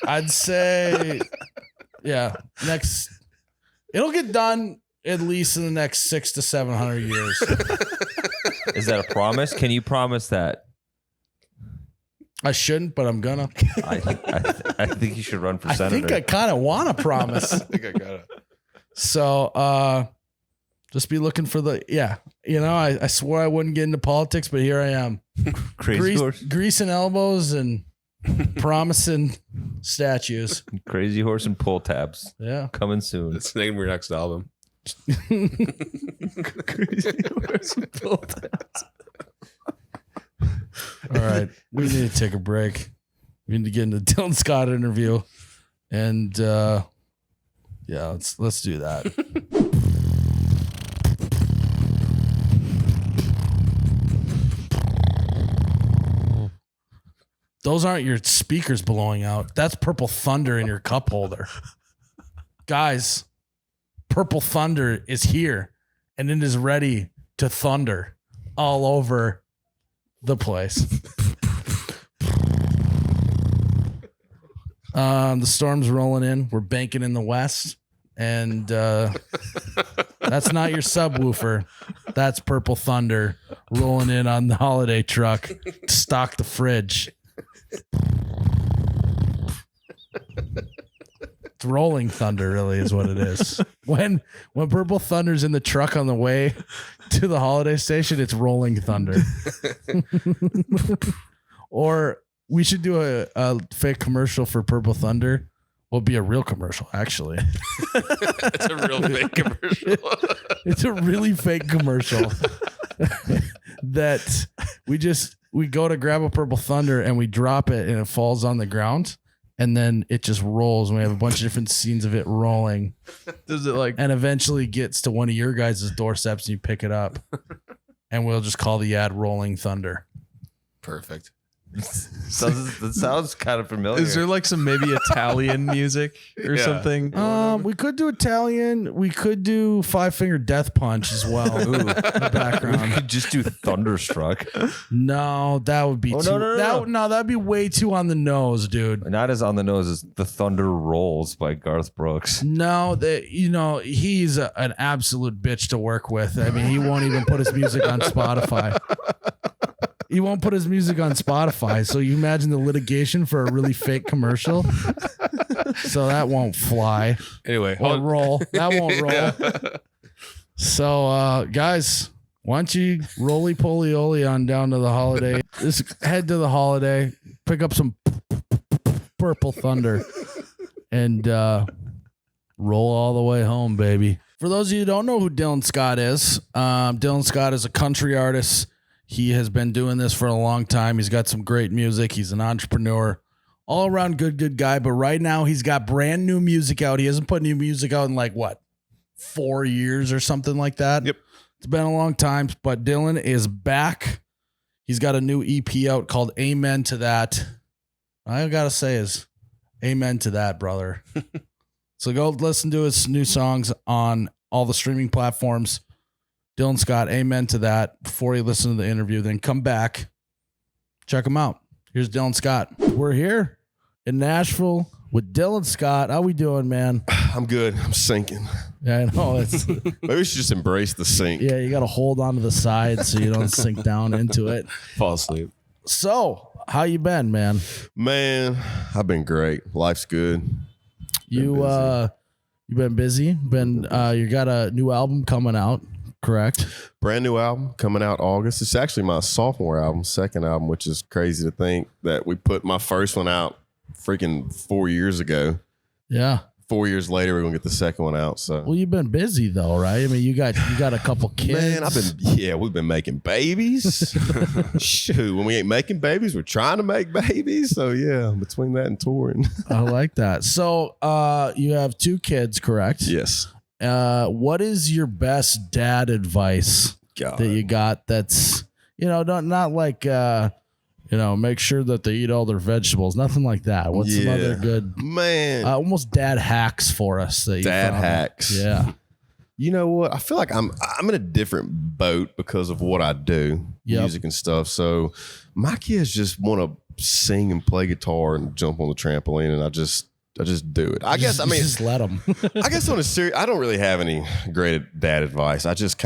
I'd say, it'll get done at least in the next 600 to 700 years. Is that a promise? Can you promise that? I shouldn't, but I'm gonna. I think you should run for I senator. think I kind of want to promise. I think I got it. So, just be looking for I swore I wouldn't get into politics, but here I am. Crazy Horse. Greasing elbows and promising statues. Crazy Horse and pull tabs Yeah. coming soon. It's the name of your next album. Crazy Horse and pull tabs. All right. We need to take a break. We need to get into the Dylan Scott interview. And let's do that. Those aren't your speakers blowing out. That's purple thunder in your cup holder. Guys, purple thunder is here and it is ready to thunder all over the place. The storm's rolling in. We're banking in the west. And that's not your subwoofer. That's purple thunder rolling in on the holiday truck to stock the fridge. It's rolling thunder, really, is what it is. When Purple Thunder's in the truck on the way to the holiday station, it's rolling thunder. Or we should do a fake commercial for Purple Thunder. Will be a real commercial, actually. It's a real fake commercial. It's a really fake commercial that we go to grab a Purple Thunder and we drop it and it falls on the ground and then it just rolls and we have a bunch of different scenes of it rolling. Does it like and eventually gets to one of your guys' doorsteps and you pick it up and we'll just call the ad Rolling Thunder. Perfect. That sounds kind of familiar. Is there like some maybe Italian music or something? We could do Italian. We could do Five Finger Death Punch as well. Ooh, in the background. We could just do Thunderstruck. No, that would be too. No, that'd be way too on the nose, dude. Not as on the nose as The Thunder Rolls by Garth Brooks. No, he's an absolute bitch to work with. I mean, he won't even put his music on Spotify. He won't put his music on Spotify. So you imagine the litigation for a really fake commercial. So that won't fly. Anyway, Or roll. That won't roll. Yeah. So, guys, why don't you roly-poly-oly on down to the holiday? Just head to the holiday, pick up some Purple Thunder, and roll all the way home, baby. For those of you who don't know who Dylan Scott is, Dylan Scott is a country artist. He has been doing this for a long time. He's got some great music. He's an entrepreneur, all around good guy. But right now he's got brand new music out. He hasn't put new music out in like 4 years or something like that. Yep. It's been a long time, but Dylan is back. He's got a new EP out called Amen to That. All I got to say is amen to that, brother. So go listen to his new songs on all the streaming platforms. Dylan Scott, amen to that. Before you listen to the interview, then come back, check him out. Here's Dylan Scott. We're here in Nashville with Dylan Scott. How we doing, man? I'm good. I'm sinking. Yeah, I know. It's Maybe we should just embrace the sink. yeah, you got to hold on to the side so you don't sink down into it. Fall asleep. So, how you been, man? Man, I've been great. Life's good. You been busy? You got a new album coming out, correct? Brand new album coming out August. It's actually my sophomore album, second album, which is crazy to think that we put my first one out freaking 4 years ago. Yeah. 4 years later, we're gonna get the second one out. So, Well, you've been busy though, right? I mean, you got a couple kids. man, we've been making babies. Shoot, when we ain't making babies, we're trying to make babies. So yeah, between that and touring. I like that. So, you have 2 kids, correct? Yes. What is your best dad advice God. that you got? That's not like make sure that they eat all their vegetables. Nothing like that. What's some other good Man. almost dad hacks for us that you Dad found? hacks. Yeah. You know what? I feel like I'm in a different boat because of what I do, Yep. music and stuff. So my kids just want to sing and play guitar and jump on the trampoline, and I just do it. I guess You just let them. I guess on a serious, I don't really have any great dad advice. I just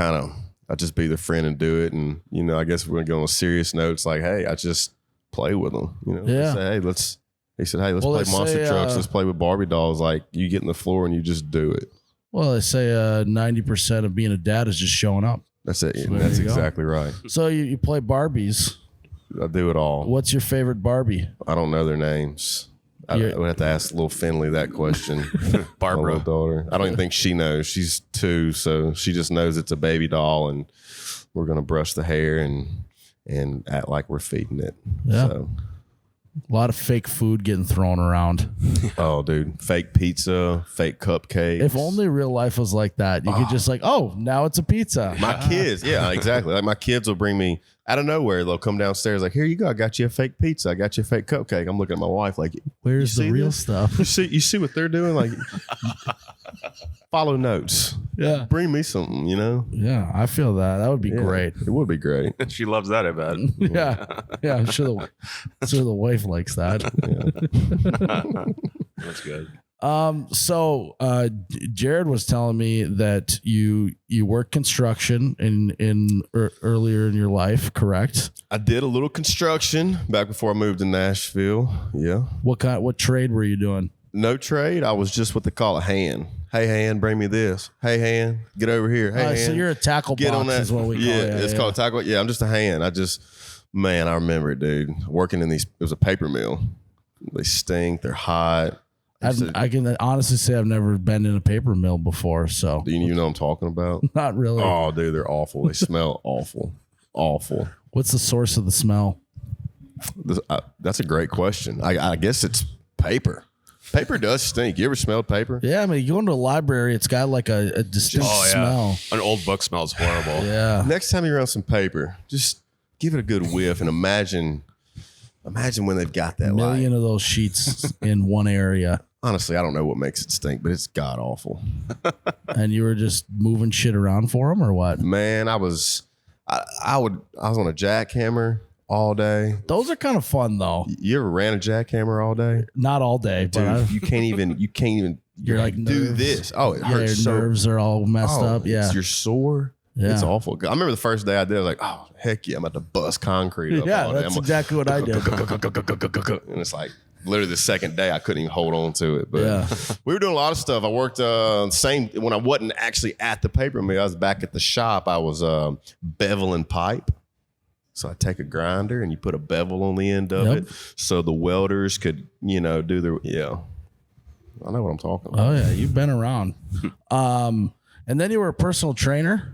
be the friend and do it. And I guess we're gonna go on a serious note. It's like, hey, I just play with them. Yeah. Say, hey, let's play Well, they monster say, trucks. Let's play with Barbie dolls. Like, you get in the floor and you just do it. Well, they say 90% of being a dad is just showing up. That's it. So there That's you go. exactly right. So you play Barbies. I do it all. What's your favorite Barbie? I don't know their names. I would have to ask little Finley that question. Barbara. My little daughter. I don't even think she knows. She's 2, so she just knows it's a baby doll, and we're gonna brush the hair and act like we're feeding it. Yeah. So, A lot of fake food getting thrown around. oh, dude, fake pizza, fake cupcakes. If only real life was like that. You could just now it's a pizza. My kids, yeah, exactly. Like, my kids will bring me out of nowhere. They'll come downstairs like, here you go. I got you a fake pizza. I got you a fake cupcake. I'm looking at my wife like, Where's you the see real this? stuff? you see what they're doing? Like, follow notes. Yeah. Bring me something, Yeah, I feel that. That would be Yeah, great. It would be great. She loves that, I bet. Yeah. Yeah, I'm sure the wife likes that. That's good. So Jared was telling me that you worked construction earlier in your life, correct? I did a little construction back before I moved to Nashville. Yeah. What trade were you doing? no trade. I was just what they call a hand. Hey, hand, bring me this. Hey, hand, get over here. Hey, hand. So you're a tackle Get box on that. is what we call it. It's called tackle. Yeah, I'm just a hand. Man, I remember it, dude. Working in these, it was a paper mill. They stink. They're hot. I can honestly say I've never been in a paper mill before. So Do you even know what I'm talking about? not really. Oh, dude, they're awful. They smell awful. Awful. What's the source of the smell? That's a great question. I guess it's paper. Paper does stink. You ever smelled paper? Yeah, I mean, you go into a library, it's got like a distinct smell. An old book smells horrible. Yeah. Next time you're around some paper, just give it a good whiff and imagine when they've got that A million light. of those sheets in one area. Honestly, I don't know what makes it stink, but it's god awful. And you were just moving shit around for them or what? Man, I was on a jackhammer all day. Those are kind of fun though. You ever ran a jackhammer all day? Not all day, Dude, but you can't even You're like do nerves. this. Oh, it your hurts so nerves are all messed up. Yeah. You're sore. Yeah. It's awful. I remember the first day I did, I was like, oh, heck yeah, I'm about to bust concrete up Yeah, all day. that's exactly what I did. And it's like, literally the second day I couldn't even hold on to it. But Yeah. we were doing a lot of stuff. I worked when I wasn't actually at the paper mill, I was back at the shop. I was beveling pipe. So I take a grinder and you put a bevel on the end of it so the welders could, do their, I know what I'm talking about. Oh yeah, you've been around. And then you were a personal trainer.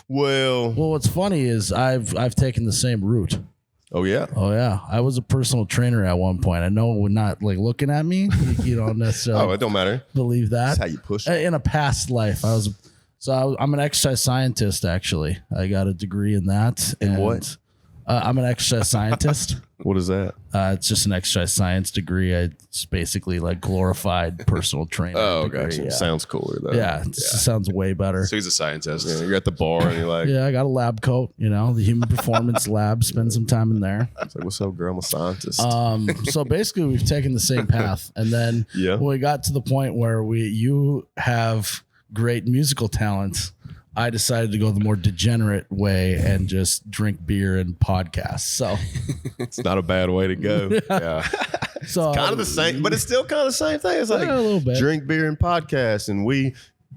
Well, What's funny is I've taken the same route. oh yeah. Oh yeah, I was a personal trainer at one point. I know we're not like looking at me. You don't necessarily Oh, it don't matter. believe That's that. how you push it. In a past life, I'm an exercise scientist. Actually, I got a degree in that. In what? I'm an exercise scientist. What is that? It's just an exercise science degree. It's basically like glorified personal trainer. Oh, degree. gotcha. Yeah. Sounds cooler though. Yeah, it sounds way better. So he's a scientist. Yeah, you're at the bar and you're like, Yeah, I got a lab coat, the human performance lab, spend some time in there. it's like, what's up, girl? I'm a scientist. So basically we've taken the same path. And then Yeah. when we got to the point where you have great musical talent, I decided to go the more degenerate way and just drink beer and podcast. So It's not a bad way to go. Yeah. Kind of the same, but it's still kind of the same thing. It's like a little bit. drink beer and podcast, and we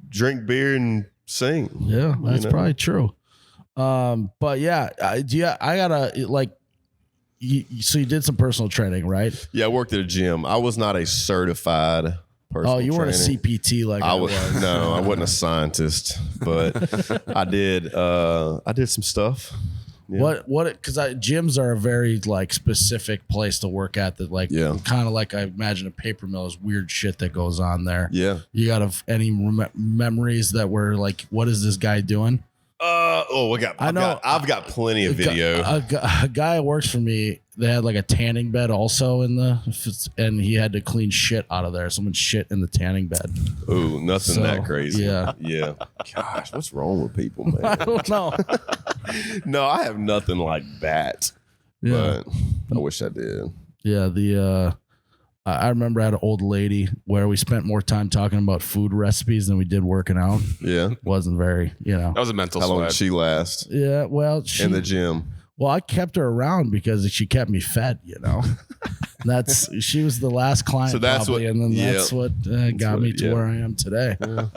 drink beer and sing. Yeah, that's know? probably true. But yeah, I gotta like. So you did some personal training, right? Yeah, I worked at a gym. I was not a certified personal Oh, you weren't a trainer. CPT like I was. No, I wasn't a scientist, but I did some stuff. Yeah. What? Because gyms are a very like specific place to work at. That like kind of like I imagine a paper mill is weird shit that goes on there. Yeah. You got any memories that were like, what is this guy doing? I've got plenty of video. A guy who works for me, they had like a tanning bed also and he had to clean shit out of there. Someone shit in the tanning bed. Ooh, nothing So, that crazy. yeah. Yeah. Gosh, what's wrong with people, man? I don't know. No, I have nothing like that. Yeah. But I wish I did. Yeah. I remember I had an old lady where we spent more time talking about food recipes than we did working out. Yeah. Wasn't very, That was a mental How long did sweat. she last Yeah, well, in the gym? Well, I kept her around because she kept me fed. She was the last client. So that's probably, and then that's what got me to where I am today. Too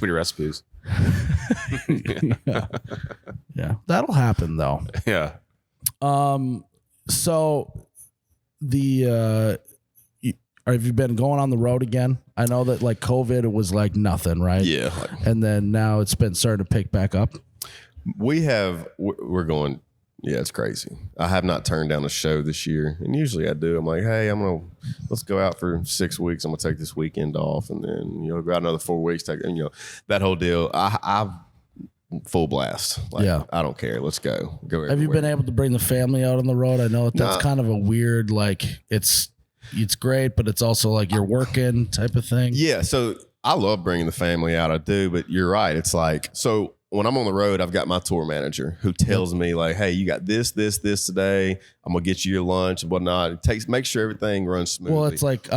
many recipes. Yeah, that'll happen though. Yeah. So have you been going on the road again? I know that like COVID, it was like nothing, right? Yeah. And then now it's been starting to pick back up. We're going. Yeah, it's crazy. I have not turned down a show this year, and usually I do. I'm like, hey, let's go out for 6 weeks. I'm gonna take this weekend off, and then go out another 4 weeks. That whole deal. I've full blast. Like, Yeah. I don't care. Let's go. Go. Have you been everywhere. able to bring the family out on the road? I know that's kind of a weird, like it's great, but it's also like you're working type of thing. Yeah. So I love bringing the family out. I do, but you're right. It's like so. When I'm on the road, I've got my tour manager who tells me like, hey, you got this today. I'm going to get you your lunch and whatnot. Make sure everything runs smoothly. Well, it's like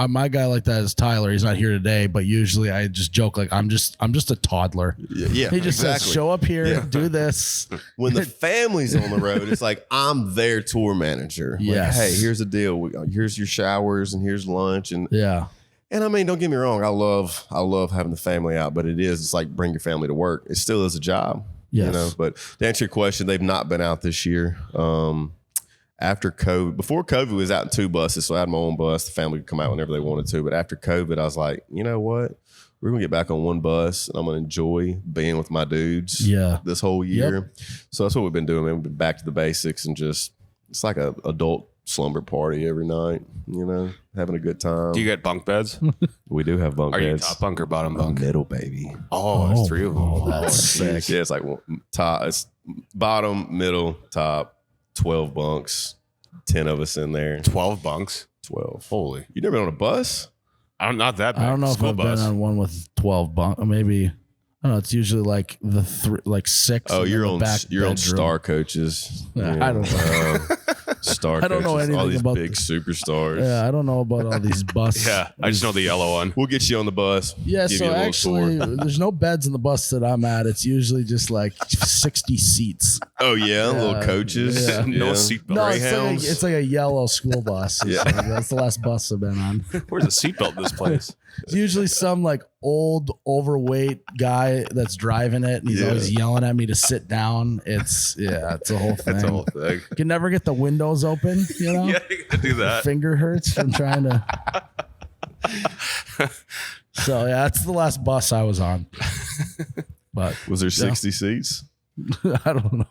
my guy like that is Tyler. He's not here today, but usually I just joke like I'm just a toddler. Yeah, He just says, show up here, do this. When the family's on the road, it's like I'm their tour manager. Like, Yes. hey, here's the deal. Here's your showers and here's lunch. And Yeah. And I mean, don't get me wrong. I love having the family out, but it's like bring your family to work. It still is a job. Yes. You know, but to answer your question, they've not been out this year. After COVID, before COVID, we was out in 2 buses. So I had my own bus. The family could come out whenever they wanted to. But after COVID, I was like, you know what? We're going to get back on 1 bus and I'm going to enjoy being with my dudes this whole year. Yep. So that's what we've been doing, man. We've been back to the basics and just, it's like a adult slumber party every night, you know, having a good time. Do you get bunk beds? We do have bunk Are beds. you top bunk or bottom bunk? Middle, baby. Oh, there's 3 of them. Oh, that's sick. Yeah, it's like top, it's bottom, middle, top, 12 bunks, 10 of us in there. 12 bunks? 12. Holy. You never been on a bus? I'm not that bad. I don't know School if I've bus. been on one with 12 bunk. Maybe, I don't know. It's usually like the 6. Oh, and you're then the on back you're on bedroom. Star Coaches. Yeah, I don't know. Star I don't know Coaches, all anything these about big superstars. Yeah, I don't know about all these buses. Yeah, I just know the yellow one. We'll get you on the bus. Yeah, give so you a little actually, tour. there's no beds in the bus that I'm at. It's usually just like 60 seats. Oh yeah, little coaches. Yeah. No seatbelt. No, Greyhounds. it's like a yellow school bus. Yeah. That's the last bus I've been on. Where's the seatbelt in this place? It's usually some like old, overweight guy that's driving it, and he's Yeah. always yelling at me to sit down. It's a whole thing. That's the whole thing. Can never get the windows open, you know? Yeah, you gotta do that. Finger hurts from trying to. So yeah, that's the last bus I was on. But Was there 60 seats? I don't know.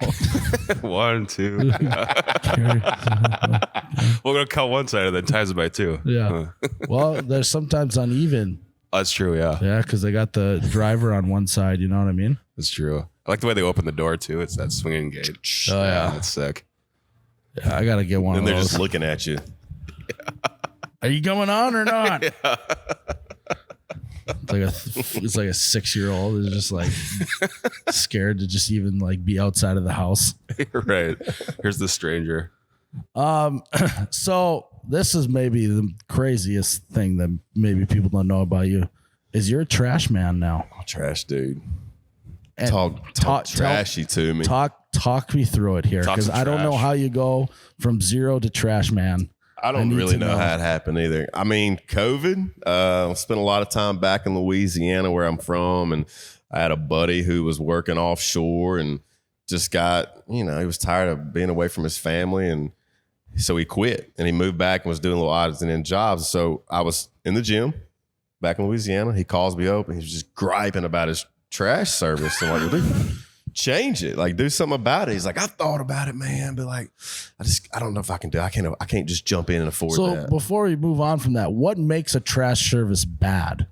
1, 2. We're gonna cut one side and then times it by 2. Yeah. Well, there's sometimes uneven. That's true. Yeah, Yeah, because they got the driver on one side. You know what I mean? that's true. I like the way they open the door too. It's that swinging gate. Oh, yeah. That's sick. Yeah, I gotta get one And of they're those. just looking at you. Are you going on or not? It's like a 6-year-old is just like scared to just even like be outside of the house. Right. Here's the stranger. So this is maybe the craziest thing that maybe people don't know about you is you're a trash man now. Oh, trash dude. And Talk trashy to me. Talk me through it here Talk because some I don't know trash. how you go from 0 to trash man. I don't need really to know how it happened either. I mean, COVID, I spent a lot of time back in Louisiana where I'm from. And I had a buddy who was working offshore and just got, he was tired of being away from his family. And so he quit and he moved back and was doing little odds and ends jobs. So I was in the gym back in Louisiana. He calls me up and he's just griping about his trash service. I'm like, well, dude, change it. Like, do something about it. He's like, I've thought about it, man, but like, I don't know if I can do it. I can't just jump in and afford So that. before we move on from that, what makes a trash service bad?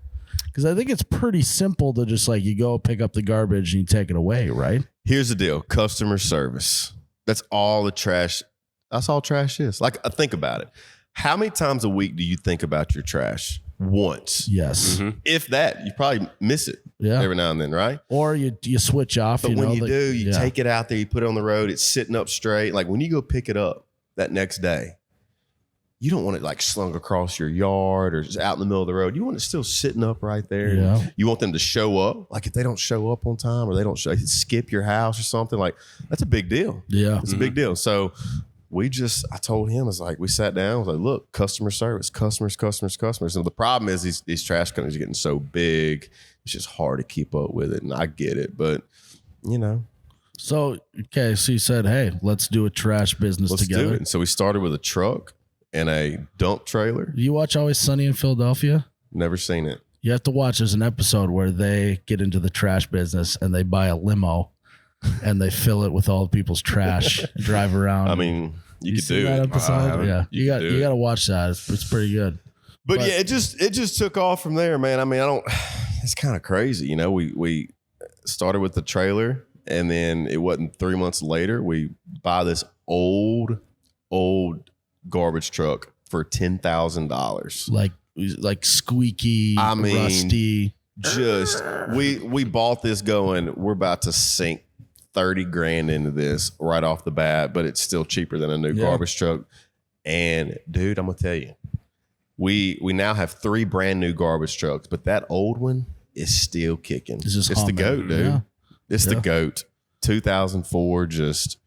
Because I think it's pretty simple to just like you go pick up the garbage and you take it away, right? Here's the deal. Customer service. That's all the trash. That's all trash is. Like, think about it. How many times a week do you think about your trash? Once. Yes. Mm-hmm. If that, you probably miss it Yeah. every now and then, right? Or you switch off. But when you like- do, you yeah. take it out there, you put it on the road, it's sitting up straight. Like when you go pick it up that next day, you don't want it like slung across your yard or just out in the middle of the road. You want it still sitting up right there. Yeah. You want them to show up. Like if they don't show up on time or they don't skip your house or something, like that's a big deal. Yeah. It's a big deal. So I told him, we sat down, I was like, look, customer service, customers. And the problem is these trash companies are getting so big, it's just hard to keep up with it. And I get it, but So you said, hey, let's do a trash business let's together. do it. And so we started with a truck and a dump trailer. Do you watch Always Sunny in Philadelphia? Never seen it. You have to watch. There's an episode where they get into the trash business and they buy a limo and they fill it with all the people's trash and drive around. I mean, you could see do that it. episode? Yeah. You You could do got it. to watch that. It's pretty good. But But- yeah, it just took off from there, man. I mean, it's kind of crazy. We started with the trailer and then it wasn't 3 months later, we buy this old garbage truck for $10,000. Like squeaky, I mean, rusty. Just we bought this going, we're about to sink 30 grand into this right off the bat, but it's still cheaper than a new garbage truck. And dude, I'm gonna tell you, we now have 3 brand new garbage trucks, but that old one is still kicking. It's just the humming. goat, dude. Yeah. It's the Yeah. goat. 2004, just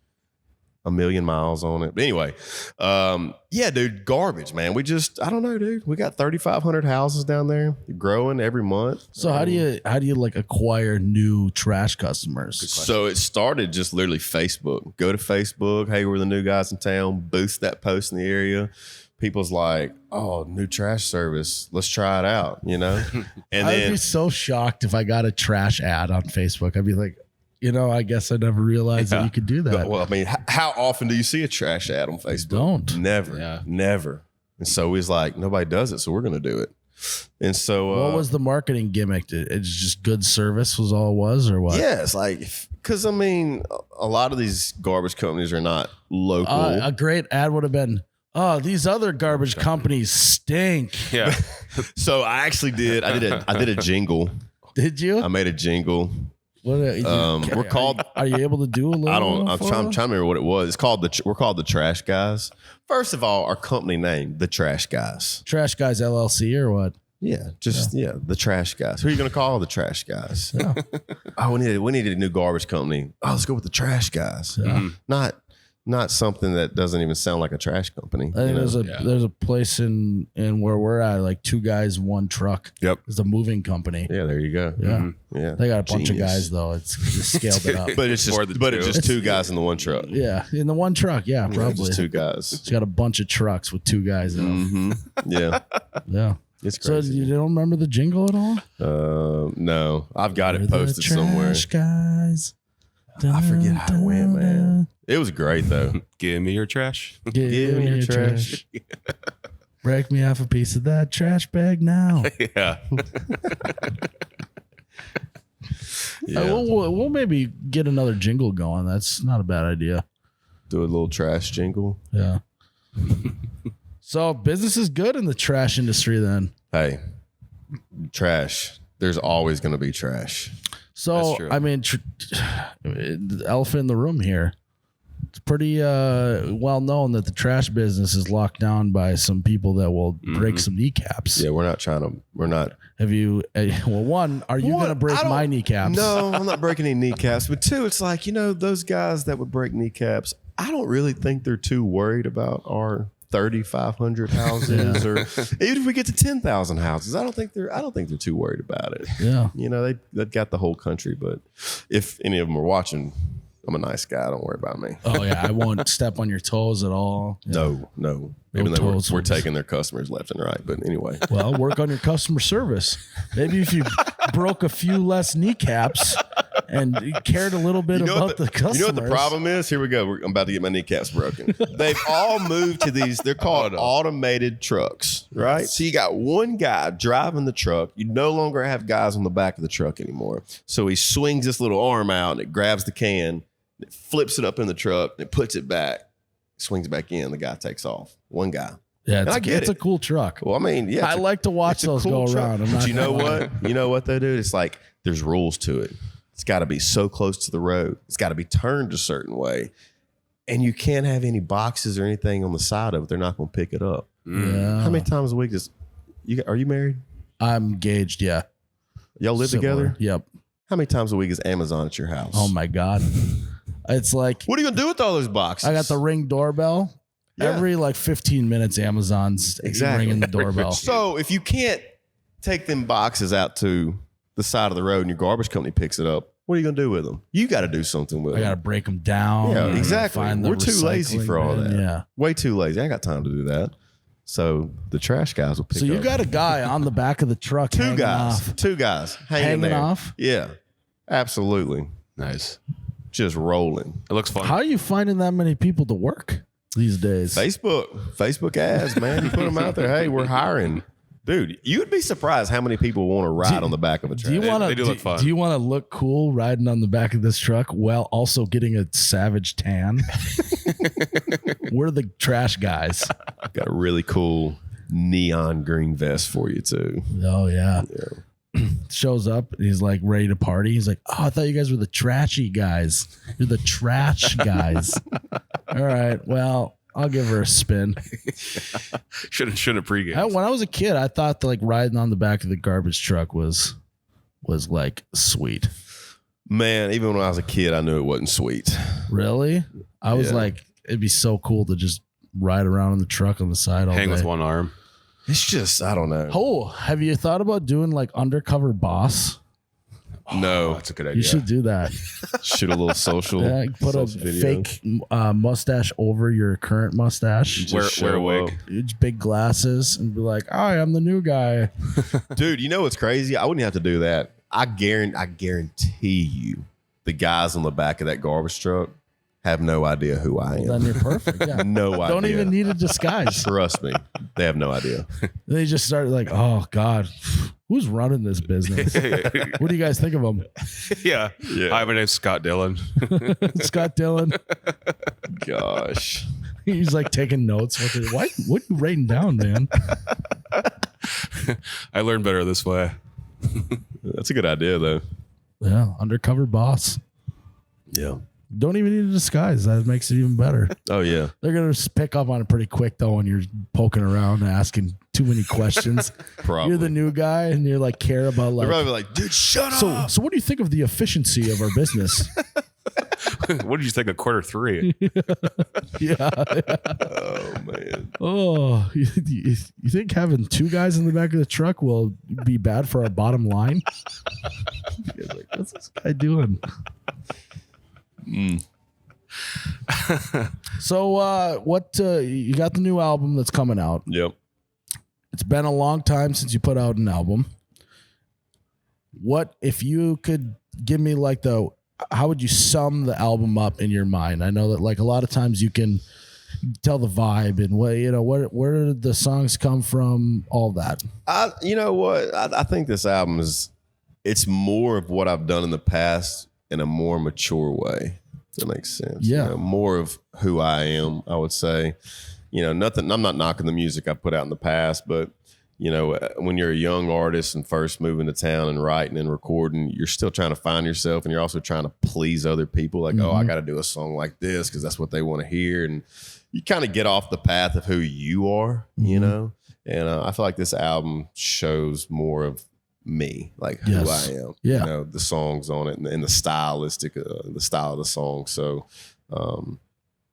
1 million miles on it. But anyway, yeah, dude, garbage, man. I don't know, dude. We got 3,500 houses down there growing every month. So how do you like acquire new trash customers? So it started just literally Facebook. Go to Facebook. Hey, we're the new guys in town. Boost that post in the area. People's like, oh, new trash service. Let's try it out, you know? And I'd then be so shocked if I got a trash ad on Facebook. I'd be like, I guess I never realized that you could do that. well, I mean, how often do you see a trash ad on Facebook? Don't. Never. Never. And so he's like, nobody does it, so we're going to do it. And so what was the marketing gimmick? It's just good service was all it was, or what? yeah, it's like, because I mean, a lot of these garbage companies are not local. A great ad would have been, oh, these other garbage companies stink. Yeah. So I actually did. I did a jingle. Did you? I made a jingle. What? We're called. Are you able to do a little? I'm trying to remember what it was. It's called we're called the Trash Guys. First of all, our company name, the Trash Guys. Trash Guys LLC or what? Yeah, the Trash Guys. Who are you going to call? The Trash Guys. Yeah. Oh, we needed a new garbage company. Oh, let's go with the Trash Guys. Yeah. Not something that doesn't even sound like a trash company. I think there's a place in where we're at, like 2 guys, 1 truck. Yep. It's a moving company. Yeah, there you go. Yeah. Yeah. They got a bunch Genius. of guys though. It's just scaled it up. But it's just 2 guys in the one truck. Yeah, in the one truck. Yeah, probably. Just 2 guys. It's got a bunch of trucks with 2 guys in them. Yeah. Yeah. It's So crazy. you don't remember the jingle at all? No, I've got We're it the posted somewhere. Trash Guys. I forget how it went, man. It was great though. Give me your trash. Give me your trash. Break me off a piece of that trash bag now. Yeah. We'll maybe get another jingle going. That's not a bad idea. Do a little trash jingle. Yeah. So business is good in the trash industry then. Hey, trash. There's always going to be trash. So, That's true. I mean, the elephant in the room here. It's pretty well known that the trash business is locked down by some people that will break some kneecaps. Yeah, we're not. Have you, well, one, are you going to break my kneecaps? No, I'm not breaking any kneecaps. But 2, it's like, those guys that would break kneecaps, I don't really think they're too worried about our 3,500 houses or even if we get to 10,000 houses, I don't think they're too worried about it. Yeah. They've got the whole country, but if any of them are watching, I'm a nice guy. Don't worry about me. Oh, yeah. I won't step on your toes at all. Yeah. No. Even though toes we're ones. taking their customers left and right. But anyway. Well, work on your customer service. Maybe if you broke a few less kneecaps and cared a little bit about the customers. You know what the problem is? Here we go. I'm about to get my kneecaps broken. They've all moved to these. They're called automated trucks, right? So you got one guy driving the truck. You no longer have guys on the back of the truck anymore. So he swings this little arm out and it grabs the can. It flips it up in the truck and it puts it back, swings back in. The guy takes off. One guy. Yeah, I get it's a cool truck. Well, I mean, yeah. I like to watch those go around. But you know what? You know what they do? It's like there's rules to it. It's got to be so close to the road. It's got to be turned a certain way. And you can't have any boxes or anything on the side of it. They're not going to pick it up. Yeah. How many times a week are you married? I'm engaged, yeah. Y'all live Similar. together? Yep. How many times a week is Amazon at your house? Oh my God. It's like What are you going to do with all those boxes? I got the Ring doorbell. Yeah. Every like 15 minutes, Amazon's ringing the doorbell. So if you can't take them boxes out to the side of the road and your garbage company picks it up, what are you going to do with them? You got to do something with I got to them. break them down. Yeah, and exactly. find the We're too lazy recycling for all bin. that. Yeah. Way too lazy. I ain't got time to do that. So the trash guys will pick So you up. got a guy on the back of the truck. Two hanging guys. off. 2 guys hanging Hanging there. off? Yeah, absolutely. Nice. Just rolling. It looks fun. How are you finding that many people to work these days? Facebook ads, man. You put them out there. Hey, we're hiring. Dude, you'd be surprised how many people want to ride on the back of a truck. Do you want they do look fun. Do you want to look cool riding on the back of this truck while also getting a savage tan? We're the trash guys. Got a really cool neon green vest for you too. Oh yeah. Shows up. He's like ready to party. He's like, "Oh, I thought you guys were the trashy guys. You're the trash guys." All right. Well, I'll give her a spin. Shouldn't pregame. When I was a kid, I thought that like riding on the back of the garbage truck was like sweet. Man, even when I was a kid, I knew it wasn't sweet. Really? I was Yeah. like, it'd be so cool to just ride around in the truck on the side all Hang day. with one arm. It's just, I don't know. Oh, have you thought about doing like undercover boss? No, That's a good You idea. should do that. shoot a little social. Yeah, put a social videos. fake mustache over your current mustache. Just Wear a show wig. up. Huge big glasses and be like, "Hi, I'm the new guy." Dude, you know what's crazy? I wouldn't have to do that. I guarantee you, the guys on the back of that garbage truck have no idea who I Well, am. then you're perfect. Yeah. No idea. Don't even need a disguise. Trust me, they have no idea. They just start like, "Oh God, who's running this business? What do you guys think of him?" Yeah. Hi, my name's Scott Dillon. Scott Dillon. Gosh, He's like taking notes. What are you writing down, man? I learned better this way. that's a good idea though. Yeah, undercover boss. Yeah. Don't even need a disguise. That makes it even better. Oh yeah. They're gonna just pick up on it pretty quick though when you're poking around and asking too many questions. Probably. You're the new guy and you're like care about They're like. probably like, dude, shut up. So what do you think of the efficiency of our business? What did you think of quarter 3? Yeah. Oh man. Oh, you think having two guys in the back of the truck will be bad for our bottom line? You guys are like, what's this guy doing? So, what you got the new album that's coming out? Yep. It's been a long time since you put out an album. What if you could give me like how would you sum the album up in your mind? I know that like a lot of times you can tell the vibe and where did the songs come from, all that. You know what? I think this album it's more of what I've done in the past in a more mature way. If that makes sense. Yeah. You know, more of who I am, I would say. You know, nothing, I'm not knocking the music I put out in the past, but you know, when you're a young artist and first moving to town and writing and recording, you're still trying to find yourself and you're also trying to please other people. Like, oh, I got to do a song like this because that's what they want to hear. And you kind of get off the path of who you are, you know? And I feel like this album shows more of me, like who Yes. I am. Yeah. You know, the songs on it and the stylistic, the style of the song. So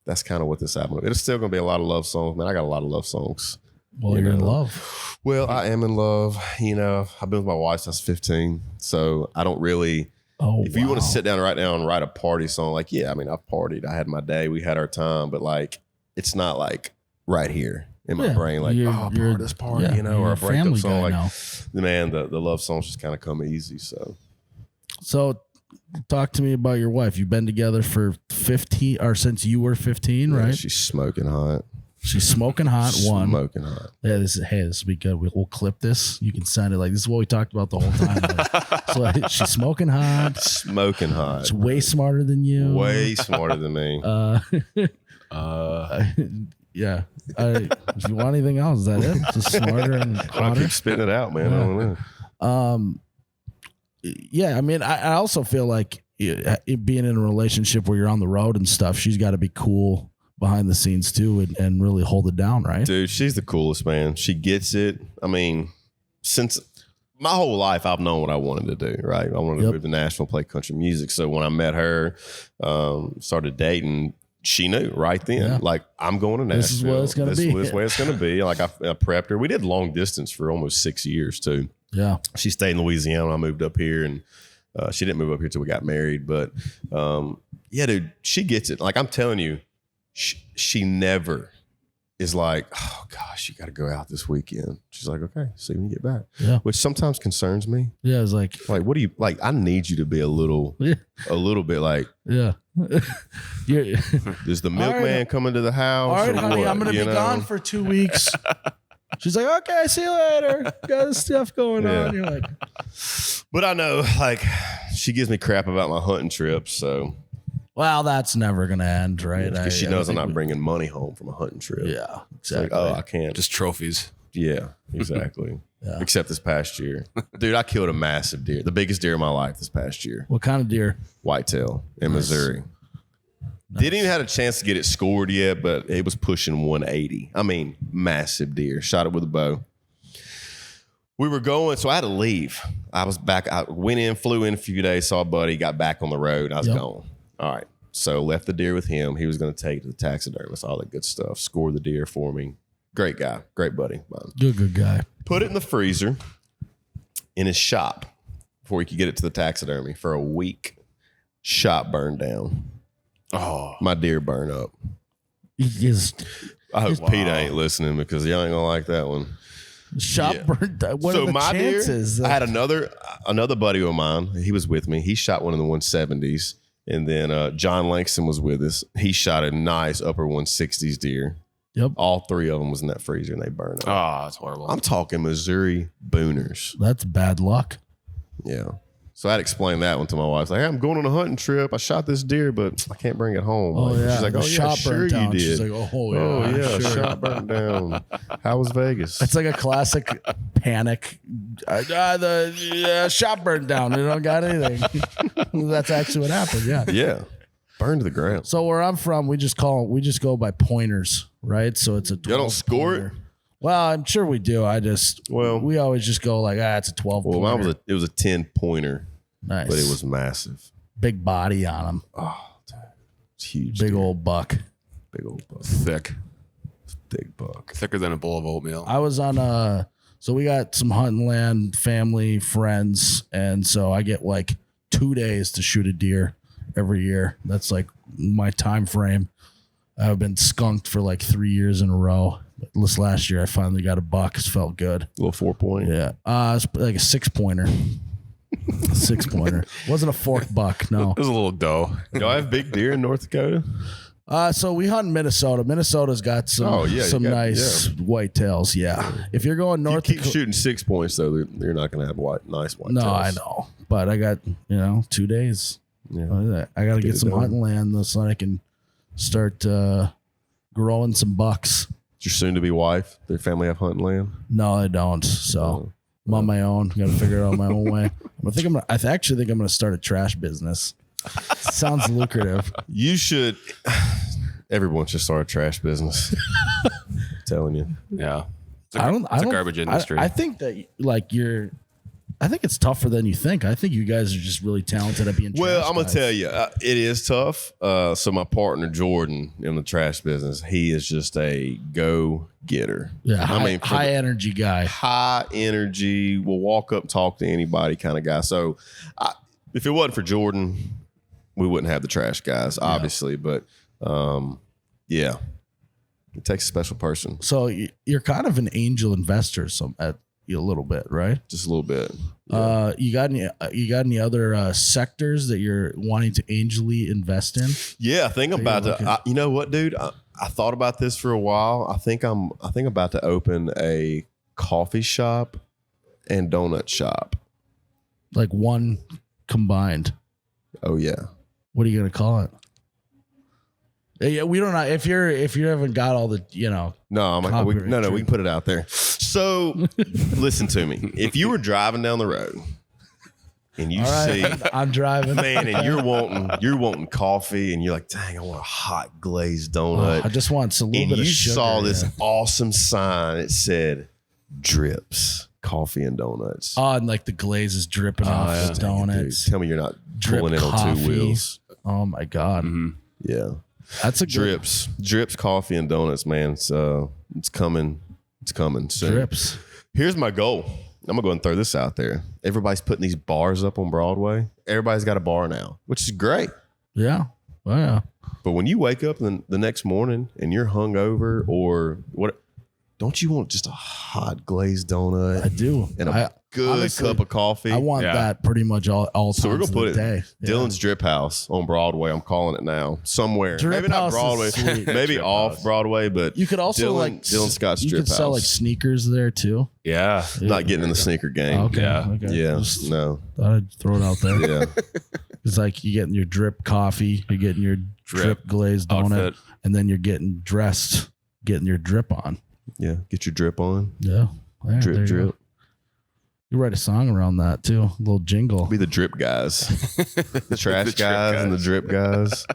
that's kind of what this album is. It's still going to be a lot of love songs, man. I got a lot of love songs. Well, You you're in know. love. Well, I am in love. You know, I've been with my wife since I was 15. So I don't really, Oh, if you want to sit down right now and write a party song, like, yeah, I mean, I've partied. I had my day. We had our time. But like, it's not like right here in my brain, like, You're- part you're- of this party, yeah, you know, you're or a a breakup family song. guy Like, now. man, the love songs just kind of come easy. So So talk to me about your wife. You've been together for 15 or since you were 15, yeah, right? she's smoking hot. She's smoking hot. One. Smoking hot. Yeah, this will be good. We'll clip this. You can send it like this is what we talked about the whole time. Like, so she's smoking hot. Smoking hot. She's way smarter than you. Way smarter than me. Yeah. If you want anything else, is that it? Just smarter and I hotter. keep spitting it out, man. I don't know. Yeah, I mean, I also feel like it being in a relationship where you're on the road and stuff, she's got to be cool behind the scenes too and really hold it down, right? Dude, she's the coolest, man. She gets it. I mean, since my whole life, I've known what I wanted to do, right? I wanted to move to Nashville, play country music. So when I met her, started dating, she knew right then, Yeah. like, I'm going to Nashville. This is what it's gonna be. This is where it's going to be. Like, I prepped her. We did long distance for almost 6 years, too. Yeah. She stayed in Louisiana. I moved up here, and she didn't move up here till we got married. But yeah, dude, she gets it. Like, I'm telling you, she never is like, oh gosh, you got to go out this weekend. She's like, okay, see when you get back. Yeah. Which sometimes concerns me. Yeah. It's like, Like, what do you like? I need you to be a little bit like, yeah. You're, is the All milkman right. coming to the house? all right, or honey, what, I'm going to you be know? gone for 2 weeks. She's like, okay, see you later. Got this stuff going Yeah. on. You're like, But I know, like, she gives me crap about my hunting trips. So, well, that's never going to end, right? because she knows I'm think not bringing money home from a hunting trip. Yeah, It's like, exactly. oh, I can't. Just trophies. Yeah, exactly. Yeah. Except this past year. Dude, I killed a massive deer. The biggest deer of my life this past year. What kind of deer? Whitetail in Missouri. Didn't even have a chance to get it scored yet, but it was pushing 180. I mean, massive deer. Shot it with a bow. We were going, so I had to leave. I was back. I went in, flew in a few days, saw a buddy, got back on the road. I was Yep. gone. All right. So left the deer with him. He was going to take it to the taxidermist, all that good stuff. Score the deer for me. Great guy. Great buddy. Good guy. Put it in the freezer in his shop before he could get it to the taxidermy for a week. Shop burned down. Oh, My deer burned up. I hope Peter ain't listening because y'all ain't gonna like that one. Shop burned. What are the chances? Deer, I had another buddy of mine. He was with me. He shot one of the 170s, and then John Langston was with us. He shot a nice upper 160s deer. Yep. All three of them was in that freezer, and they burned up. oh, that's horrible. I'm talking Missouri booners. That's bad luck. Yeah. So I'd explain that one to my wife. Like, hey, I'm going on a hunting trip. I shot this deer, but I can't bring it home. Oh, yeah. She's like, The oh, yeah, shop sure burnt you down. did. She's like, oh, yeah. Oh, yeah, sure. shop burnt down. How was Vegas? It's like a classic panic. The shop burned down. They don't got anything. That's actually what happened. Yeah. Yeah. Burned to the ground. So where I'm from, we just go by pointers, right? So it's a 12 Y'all don't score it? pointer. Well, I'm sure we do. We always just go like, it's a 12 Well, pointer. mine it was a 10-pointer, Nice. but it was massive. big body on him. Oh, it's huge. Big deer. old buck. Big old buck. Thick. Big buck. Thicker than a bowl of oatmeal. I was on so we got some hunting land, family, friends, and so I get like 2 days to shoot a deer every year. That's like my time frame. I've been skunked for like 3 years in a row. This last year, I finally got a buck. It felt good. A little 4-point. Yeah. It's like a 6-pointer. 6-pointer. Wasn't a fork buck, no. It was a little doe. Y'all have big deer in North Dakota? So we hunt in Minnesota. Minnesota's got some nice whitetails. Yeah. If you're going You north, keep shooting 6 points, though. You're not going to have nice white no, tails. I know, but I got 2 days. Yeah. I got to get it some done. hunting land so I can start growing some bucks. Your soon-to-be wife, their family have hunting land? No, I don't. So I'm on my own. Got to figure it out my own way. I actually think I'm going to start a trash business. Sounds lucrative. You should. Everyone should start a trash business. I'm telling you. Yeah. It's I don't. a garbage industry. I think that I think it's tougher than you think. I think you guys are just really talented at being. Well, trash I'm gonna guys. tell you, it is tough. So my partner Jordan in the trash business, he is just a go-getter. Yeah, for high the- energy guy. high energy, will walk up, talk to anybody kind of guy. So if it wasn't for Jordan, we wouldn't have the trash guys, obviously. But yeah, it takes a special person, So you're kind of an angel investor, a little bit, right? just a little bit. You got any other sectors that you're wanting to angely invest in? Yeah, I think I'm about to. You know what, dude? I thought about this for a while. I think I'm about to open a coffee shop and donut shop. Like one combined. Oh yeah. What are you gonna call it? Yeah, we don't know if you haven't got all the No, I'm like, we Copyright can put it out there. So listen to me. If you were driving down the road and you All see right, I'm driving, man, and you're wanting coffee, and you're like, dang, I want a hot glazed Oh, donut. I just want a little And bit you of sugar. saw this yeah. awesome sign. It said drips, coffee and donuts. Oh, and like the glaze is dripping off yeah. the donuts. Dude, tell me you're not Drip pulling in on coffee. 2 wheels. Oh my god, Yeah. that's a good Drips, coffee and donuts, man. So it's coming soon. drips. Here's my goal. I'm gonna go and throw this out there. Everybody's putting these bars up on Broadway. Everybody's got a bar now, which is great. Yeah, oh, yeah. But when you wake up the next morning and you're hungover or what, don't you want just a hot glazed donut I do. and a good honestly, cup of coffee? I want Yeah. that pretty much all So we're times gonna put of the day. it Dylan's Drip House on Broadway. I'm calling it now. Somewhere. Drip maybe not House is Broadway. sweet. Maybe Drip off House. Broadway, but You could also Dylan Scott's you Drip could sell like House. sneakers there too. Yeah. Not getting in the sneaker game. Okay, Yeah. okay. Yeah. Just No. thought I'd throw it out there. Yeah. It's like you're getting your drip coffee, you're getting your drip glazed donut, Outfit. and then you're getting dressed, getting your drip on. Yeah. Get your drip on. Yeah. Yeah, Drip, there you drip. go. You write a song around that too. A little jingle. Be the drip guys. The trash The drip guys and the guys. drip guys.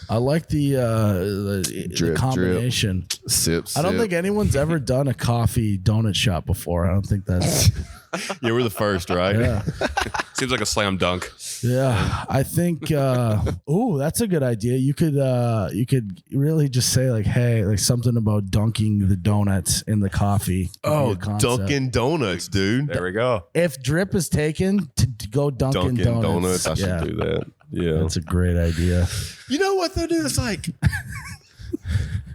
I like the Drip, combination. Sip. I don't think anyone's ever done a coffee donut shop before. I don't think that's Yeah, we're the first, right? yeah. Seems like a slam dunk. Yeah, I think. That's a good idea. You could really just say like, hey, like something about dunking the donuts in the coffee. Oh, Dunkin' Donuts, dude. There we go. If drip is taken, to go Dunkin' Donuts. I should do that. Yeah, that's a great idea. You know what though, dude? It's like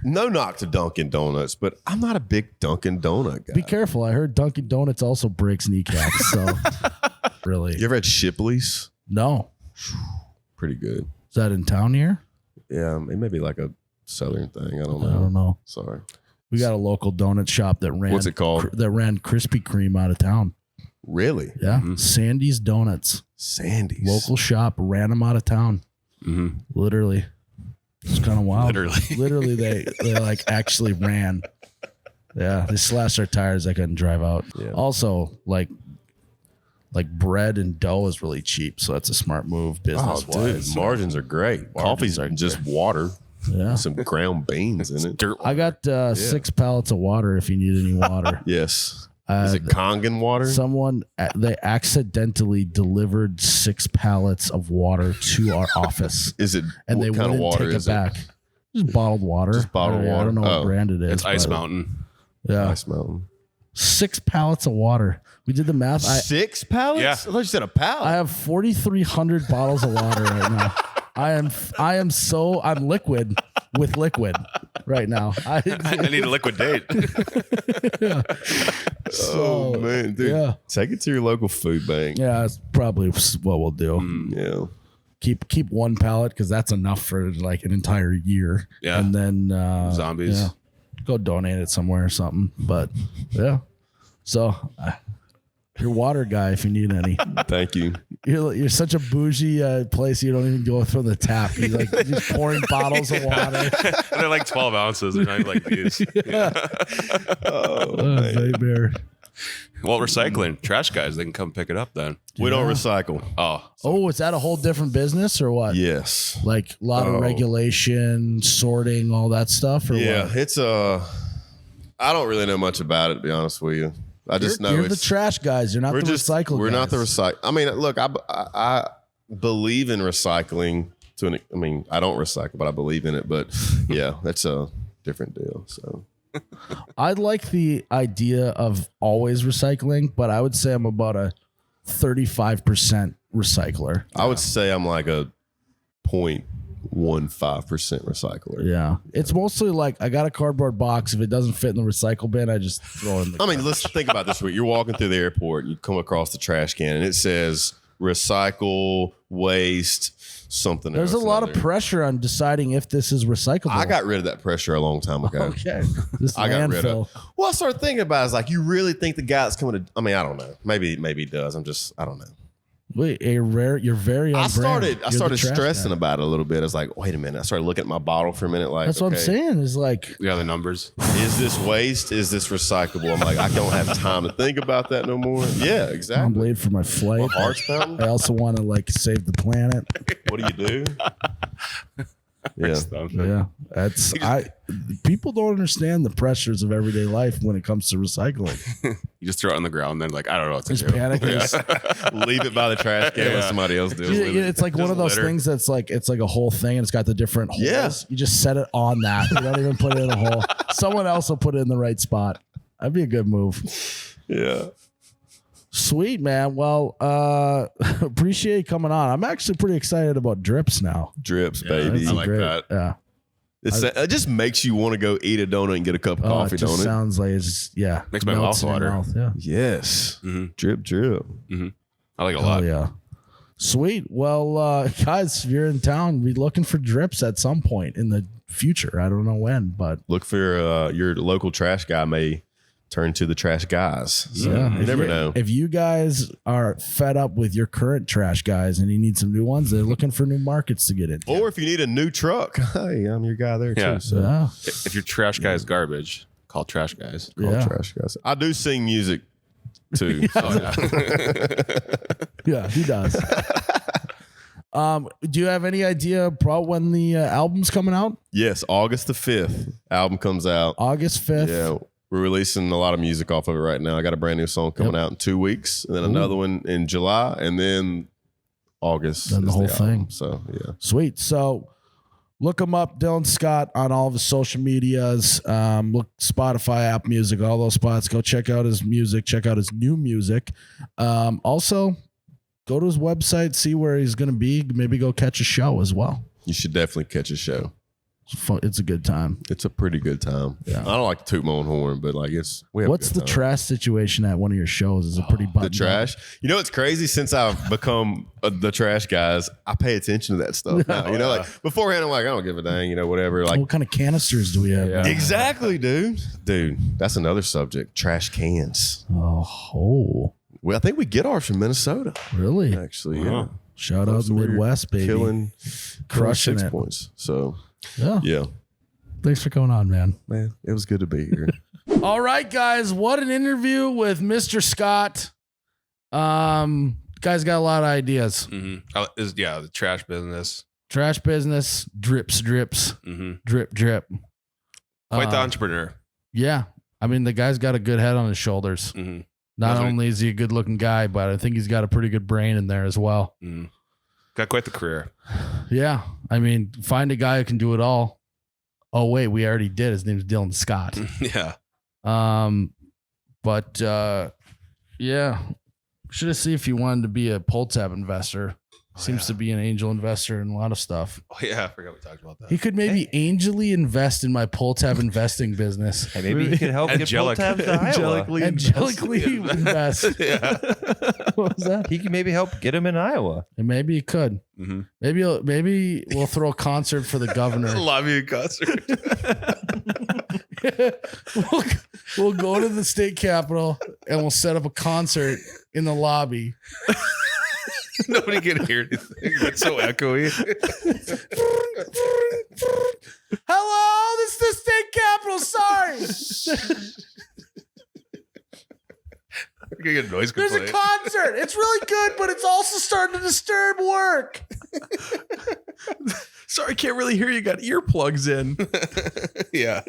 no knock to Dunkin' Donuts, but I'm not a big Dunkin' Donut guy. Be careful. I heard Dunkin' Donuts also breaks kneecaps. So really, You ever had Shipley's? no. Pretty good. Is that in town here? Yeah, it may be like a southern thing. I don't know. I don't know. Sorry. We got a local donut shop that ran. What's it called? That ran Krispy Kreme out of town. Really? Yeah, Sandy's Donuts. Sandy's. Local shop ran them out of town. Mm-hmm. Literally, it's kind of wild. Literally, they like actually ran. Yeah, they slashed their tires. They couldn't drive out. Yeah. Also, like bread and dough is really cheap, so that's a smart move Oh, business dude, wise. margins are great. Coffee's are just water. Yeah, Some ground beans in it. dirt. I got 6 pallets of water if you need any water. Yes. Is it Kangen water? Someone they accidentally delivered 6 pallets of water to our office, Is it and they what kind of wouldn't water take is it back. Just bottled water. Just bottled I water? don't know what Oh. brand it is. It's Ice but- Mountain. Yeah, Ice Mountain. 6 pallets of water. We did the math. 6 pallets? Yeah. I thought you said a pallet. I have 4,300 bottles of water right now. I'm liquid with liquid right now. I need a liquid date. Oh man, dude. yeah. Take it to your local food bank. Yeah, that's probably what we'll do. Yeah. Keep 1 pallet because that's enough for like an entire year. Yeah. And then Zombies. yeah, go donate it somewhere or something. But yeah. So you're water guy if you need any. Thank you. You're such a bougie place. You don't even go from the tap. You're like just pouring bottles of water. They're like 12 ounces. They're not like these. Oh, Oh, man. bear. Well, recycling. Trash guys, they can come pick it up then. We don't recycle. Oh, is that a whole different business or what? Yes. Like a lot of regulation, sorting, all that stuff, or Yeah. what? It's I don't really know much about it, to be honest with you. I just know You're it's the trash guys. You're not the recycle We're guys. not the recycle. I mean, look, I believe in recycling I don't recycle, but I believe in it. But yeah, that's a different deal. So I like the idea of always recycling, but I would say I'm about a 35% recycler. I would say I'm like a 0.15% recycler. Yeah. It's mostly like I got a cardboard box. If it doesn't fit in the recycle bin, I just throw it in the I mean, let's think about this. You're walking through the airport and you come across the trash can and it says recycle, waste, something There's else. a lot of another. pressure on deciding if this is recyclable. I got rid of that pressure a long time ago. okay. This I got rid landfill. of. Well, I started thinking about it. It's like, you really think the guy that's coming to, I mean, I don't know. Maybe he does. I don't know. Wait, you're very on I started brand. You're the trash stressing guy. about it a little bit. I was like, wait a minute. I started looking at my bottle for a minute. Like, That's what I'm okay, saying. Is like Yeah, the numbers. Is this waste? Is this recyclable? I'm like, I don't have time to think about that no more. Yeah, I'm exactly. late for my flight. My heart's pounding. I also want to like save the planet. What do you do? Yeah. Yeah, that's people don't understand the pressures of everyday life when it comes to recycling. You just throw it on the ground, then like, I don't know what to Just do. panic. Yeah. Just- Leave it by the trash can. Let somebody else do it. it's like one Just of those litter. things that's like it's like a whole thing and it's got the different holes. Yeah. You just set it on that. You don't even put it in a hole. Someone else will put it in the right spot. That'd be a good move. Yeah. Sweet, man. Well, appreciate you coming on. I'm actually pretty excited about drips now. Drips, Yeah, baby. I like that. Yeah. It just makes you want to go eat a donut and get a cup of coffee, it just don't it? sounds like it's Makes my melts mouth in your water. Yeah. Yes. Mhm. Drip, drip. I like it a Oh lot. yeah. Sweet. Well, guys, if you're in town, be looking for drips at some point in the future. I don't know when, but Look for your local trash guy may turn to the trash guys. So yeah, you never know. If you guys are fed up with your current trash guys and you need some new ones, they're looking for new markets to get into. Or if you need a new truck, hey, I'm your guy there Yeah. too. So Yeah. If your trash guy is garbage, call trash guys. call Yeah. trash guys. I do sing music too. Oh, yeah. Yeah, he does. Do you have any idea about when the album's coming out? Yes, August the 5th, album comes out. August 5th. Yeah, We're releasing a lot of music off of it right now. I got a brand new song coming out in 2 weeks, and then another one in July, and then August. Then the whole album. thing. So yeah, sweet. So look him up, Dylan Scott, on all of his social medias. Look Spotify, Apple Music, all those spots. Go check out his music. Check out his new music. Also, go to his website, see where he's going to be. Maybe go catch a show as well. you should definitely catch a show. It's a good time. It's a pretty good time. Yeah. I don't like to toot my own horn, but like we have What's a the good time. trash situation at one of your shows? Is it pretty The buttoned trash. You know, it's crazy. Since I've become the trash guys, I pay attention to that stuff now. You know, like beforehand, I'm like, I don't give a dang. You know, whatever. up? Like What kind of canisters do we have? Yeah. exactly, dude. Dude, that's another subject. Trash cans. Oh, Well, I think we get ours from Minnesota. really? Actually, yeah. Shout out So we're Midwest, baby. Killing Crushing 6 it. points. So Yeah. yeah, Thanks for coming on, man. man, it was good to be here. All right, guys. What an interview with Mr. Scott. Guy's got a lot of ideas. The trash business. Trash business, drips, Mm-hmm. drip. Quite the Uh, entrepreneur. Yeah. I mean, the guy's got a good head on his shoulders. Mm-hmm. Not That's what only is he a good looking guy, but I think he's got a pretty good brain in there as well. Mm-hmm. Got quite the career. Yeah. I mean, find a guy who can do it all. Oh, wait, we already did. His name's Dylan Scott. Yeah. Yeah. Should have seen if he wanted to be a pull tab investor. Seems to be an angel investor in a lot of stuff. Oh yeah, I forgot we talked about that. He could maybe angelly invest in my pull tab investing business. Hey, maybe he could help get pull Angelic. tabs to Iowa. Angelically invest. Yeah. What was that? He could maybe help get him in Iowa. And maybe he could. Mm-hmm. Maybe we'll throw a concert for the governor. Lobby concert. we'll go to the state capitol and we'll set up a concert in the lobby. Nobody can hear anything. It's so echoey. Hello, this is the state capitol. Sorry. We're gonna get a noise There's a complaint. concert. It's really good, but it's also starting to disturb work. Sorry, can't really hear you. Got earplugs in. Yeah.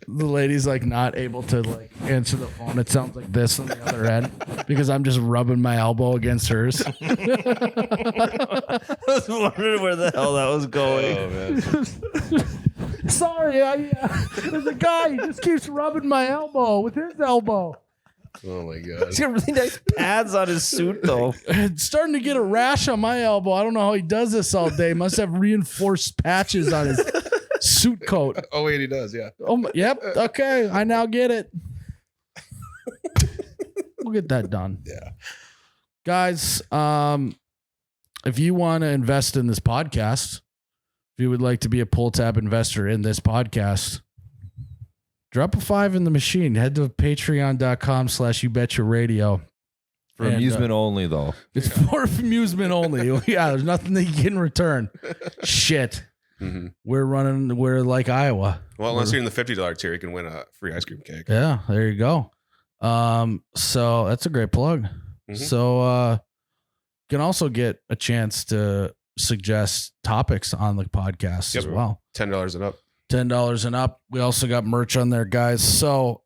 The lady's like not able to like answer the phone. It sounds like this on the other end because I'm just rubbing my elbow against hers. I was wondering where the hell that was going. Oh man. Sorry, there's a guy. He just keeps rubbing my elbow with his elbow. Oh my god. He's got really nice pads on his suit, though. It's starting to get a rash on my elbow. I don't know how he does this all day. Must have reinforced patches on his suit coat. Oh wait, he does. Yeah. Oh, yep. Okay, I now get it. We'll get that done. Yeah. Guys, if you want to invest in this podcast, if you would like to be a pull tab investor in this podcast, drop a $5 in the machine. Head to patreon.com/youbetcharadio. For And, amusement only, though. It's for amusement only. Yeah, there's nothing that you get in return. Shit. Mm-hmm. We're like Iowa. Well, unless you're in the $50 tier, you can win a free ice cream cake. Yeah, there you go. So that's a great plug. Mhm. So you can also get a chance to suggest topics on the podcast as Yep. well. $10 and up. $10 and up. We also got merch on there, guys. So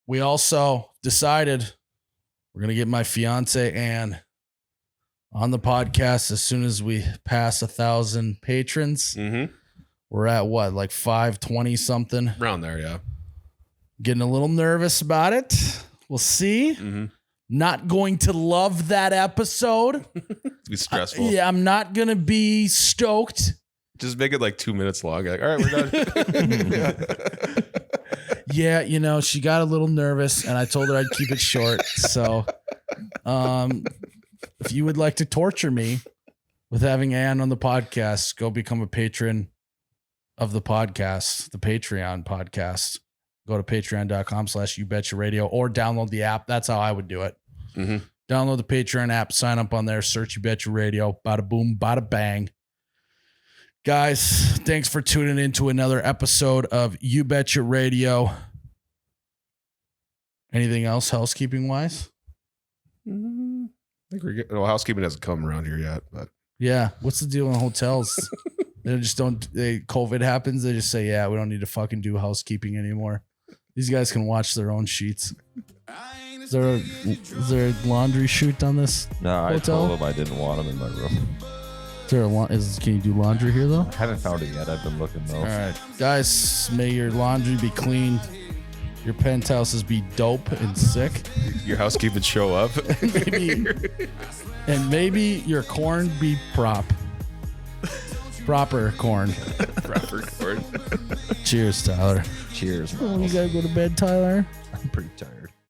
we also decided we're gonna get my fiance Anne on the podcast as soon as we pass 1,000 patrons. Mm-hmm. We're at what, like 520 something? Around there, yeah. Getting a little nervous about it. We'll see. Mm-hmm. Not going to love that episode. It's be stressful. Yeah, I'm not going to be stoked. Just make it like 2 minutes long. Like, all right, we're done. Yeah, you know, she got a little nervous and I told her I'd keep it short. So if you would like to torture me with having Ann on the podcast, go become a patron of the podcast, the Patreon podcast. Go to patreon.com/youbetcharadio or download the app. That's how I would do it. Mm-hmm. Download the Patreon app, sign up on there, search You Betcha Radio. Bada boom, bada bang. Guys, thanks for tuning in to another episode of You Betcha Radio. Anything else housekeeping wise? I think we're good. Well, housekeeping hasn't come around here yet, but Yeah. What's the deal in hotels? They just don't. COVID happens. They just say, "Yeah, we don't need to fucking do housekeeping anymore. These guys can watch their own sheets." Is there a laundry chute on this? No, I hotel? told him I didn't want him in my room. Is there can you do laundry here though? I haven't found it yet. I've been looking though. All right, guys, may your laundry be clean. Your penthouses be dope and sick. Your housekeeping show up. Maybe your corn be proper corn. Proper corn. Cheers, Tyler. Cheers. Oh, you Miles. gotta go to bed, Tyler. I'm pretty tired.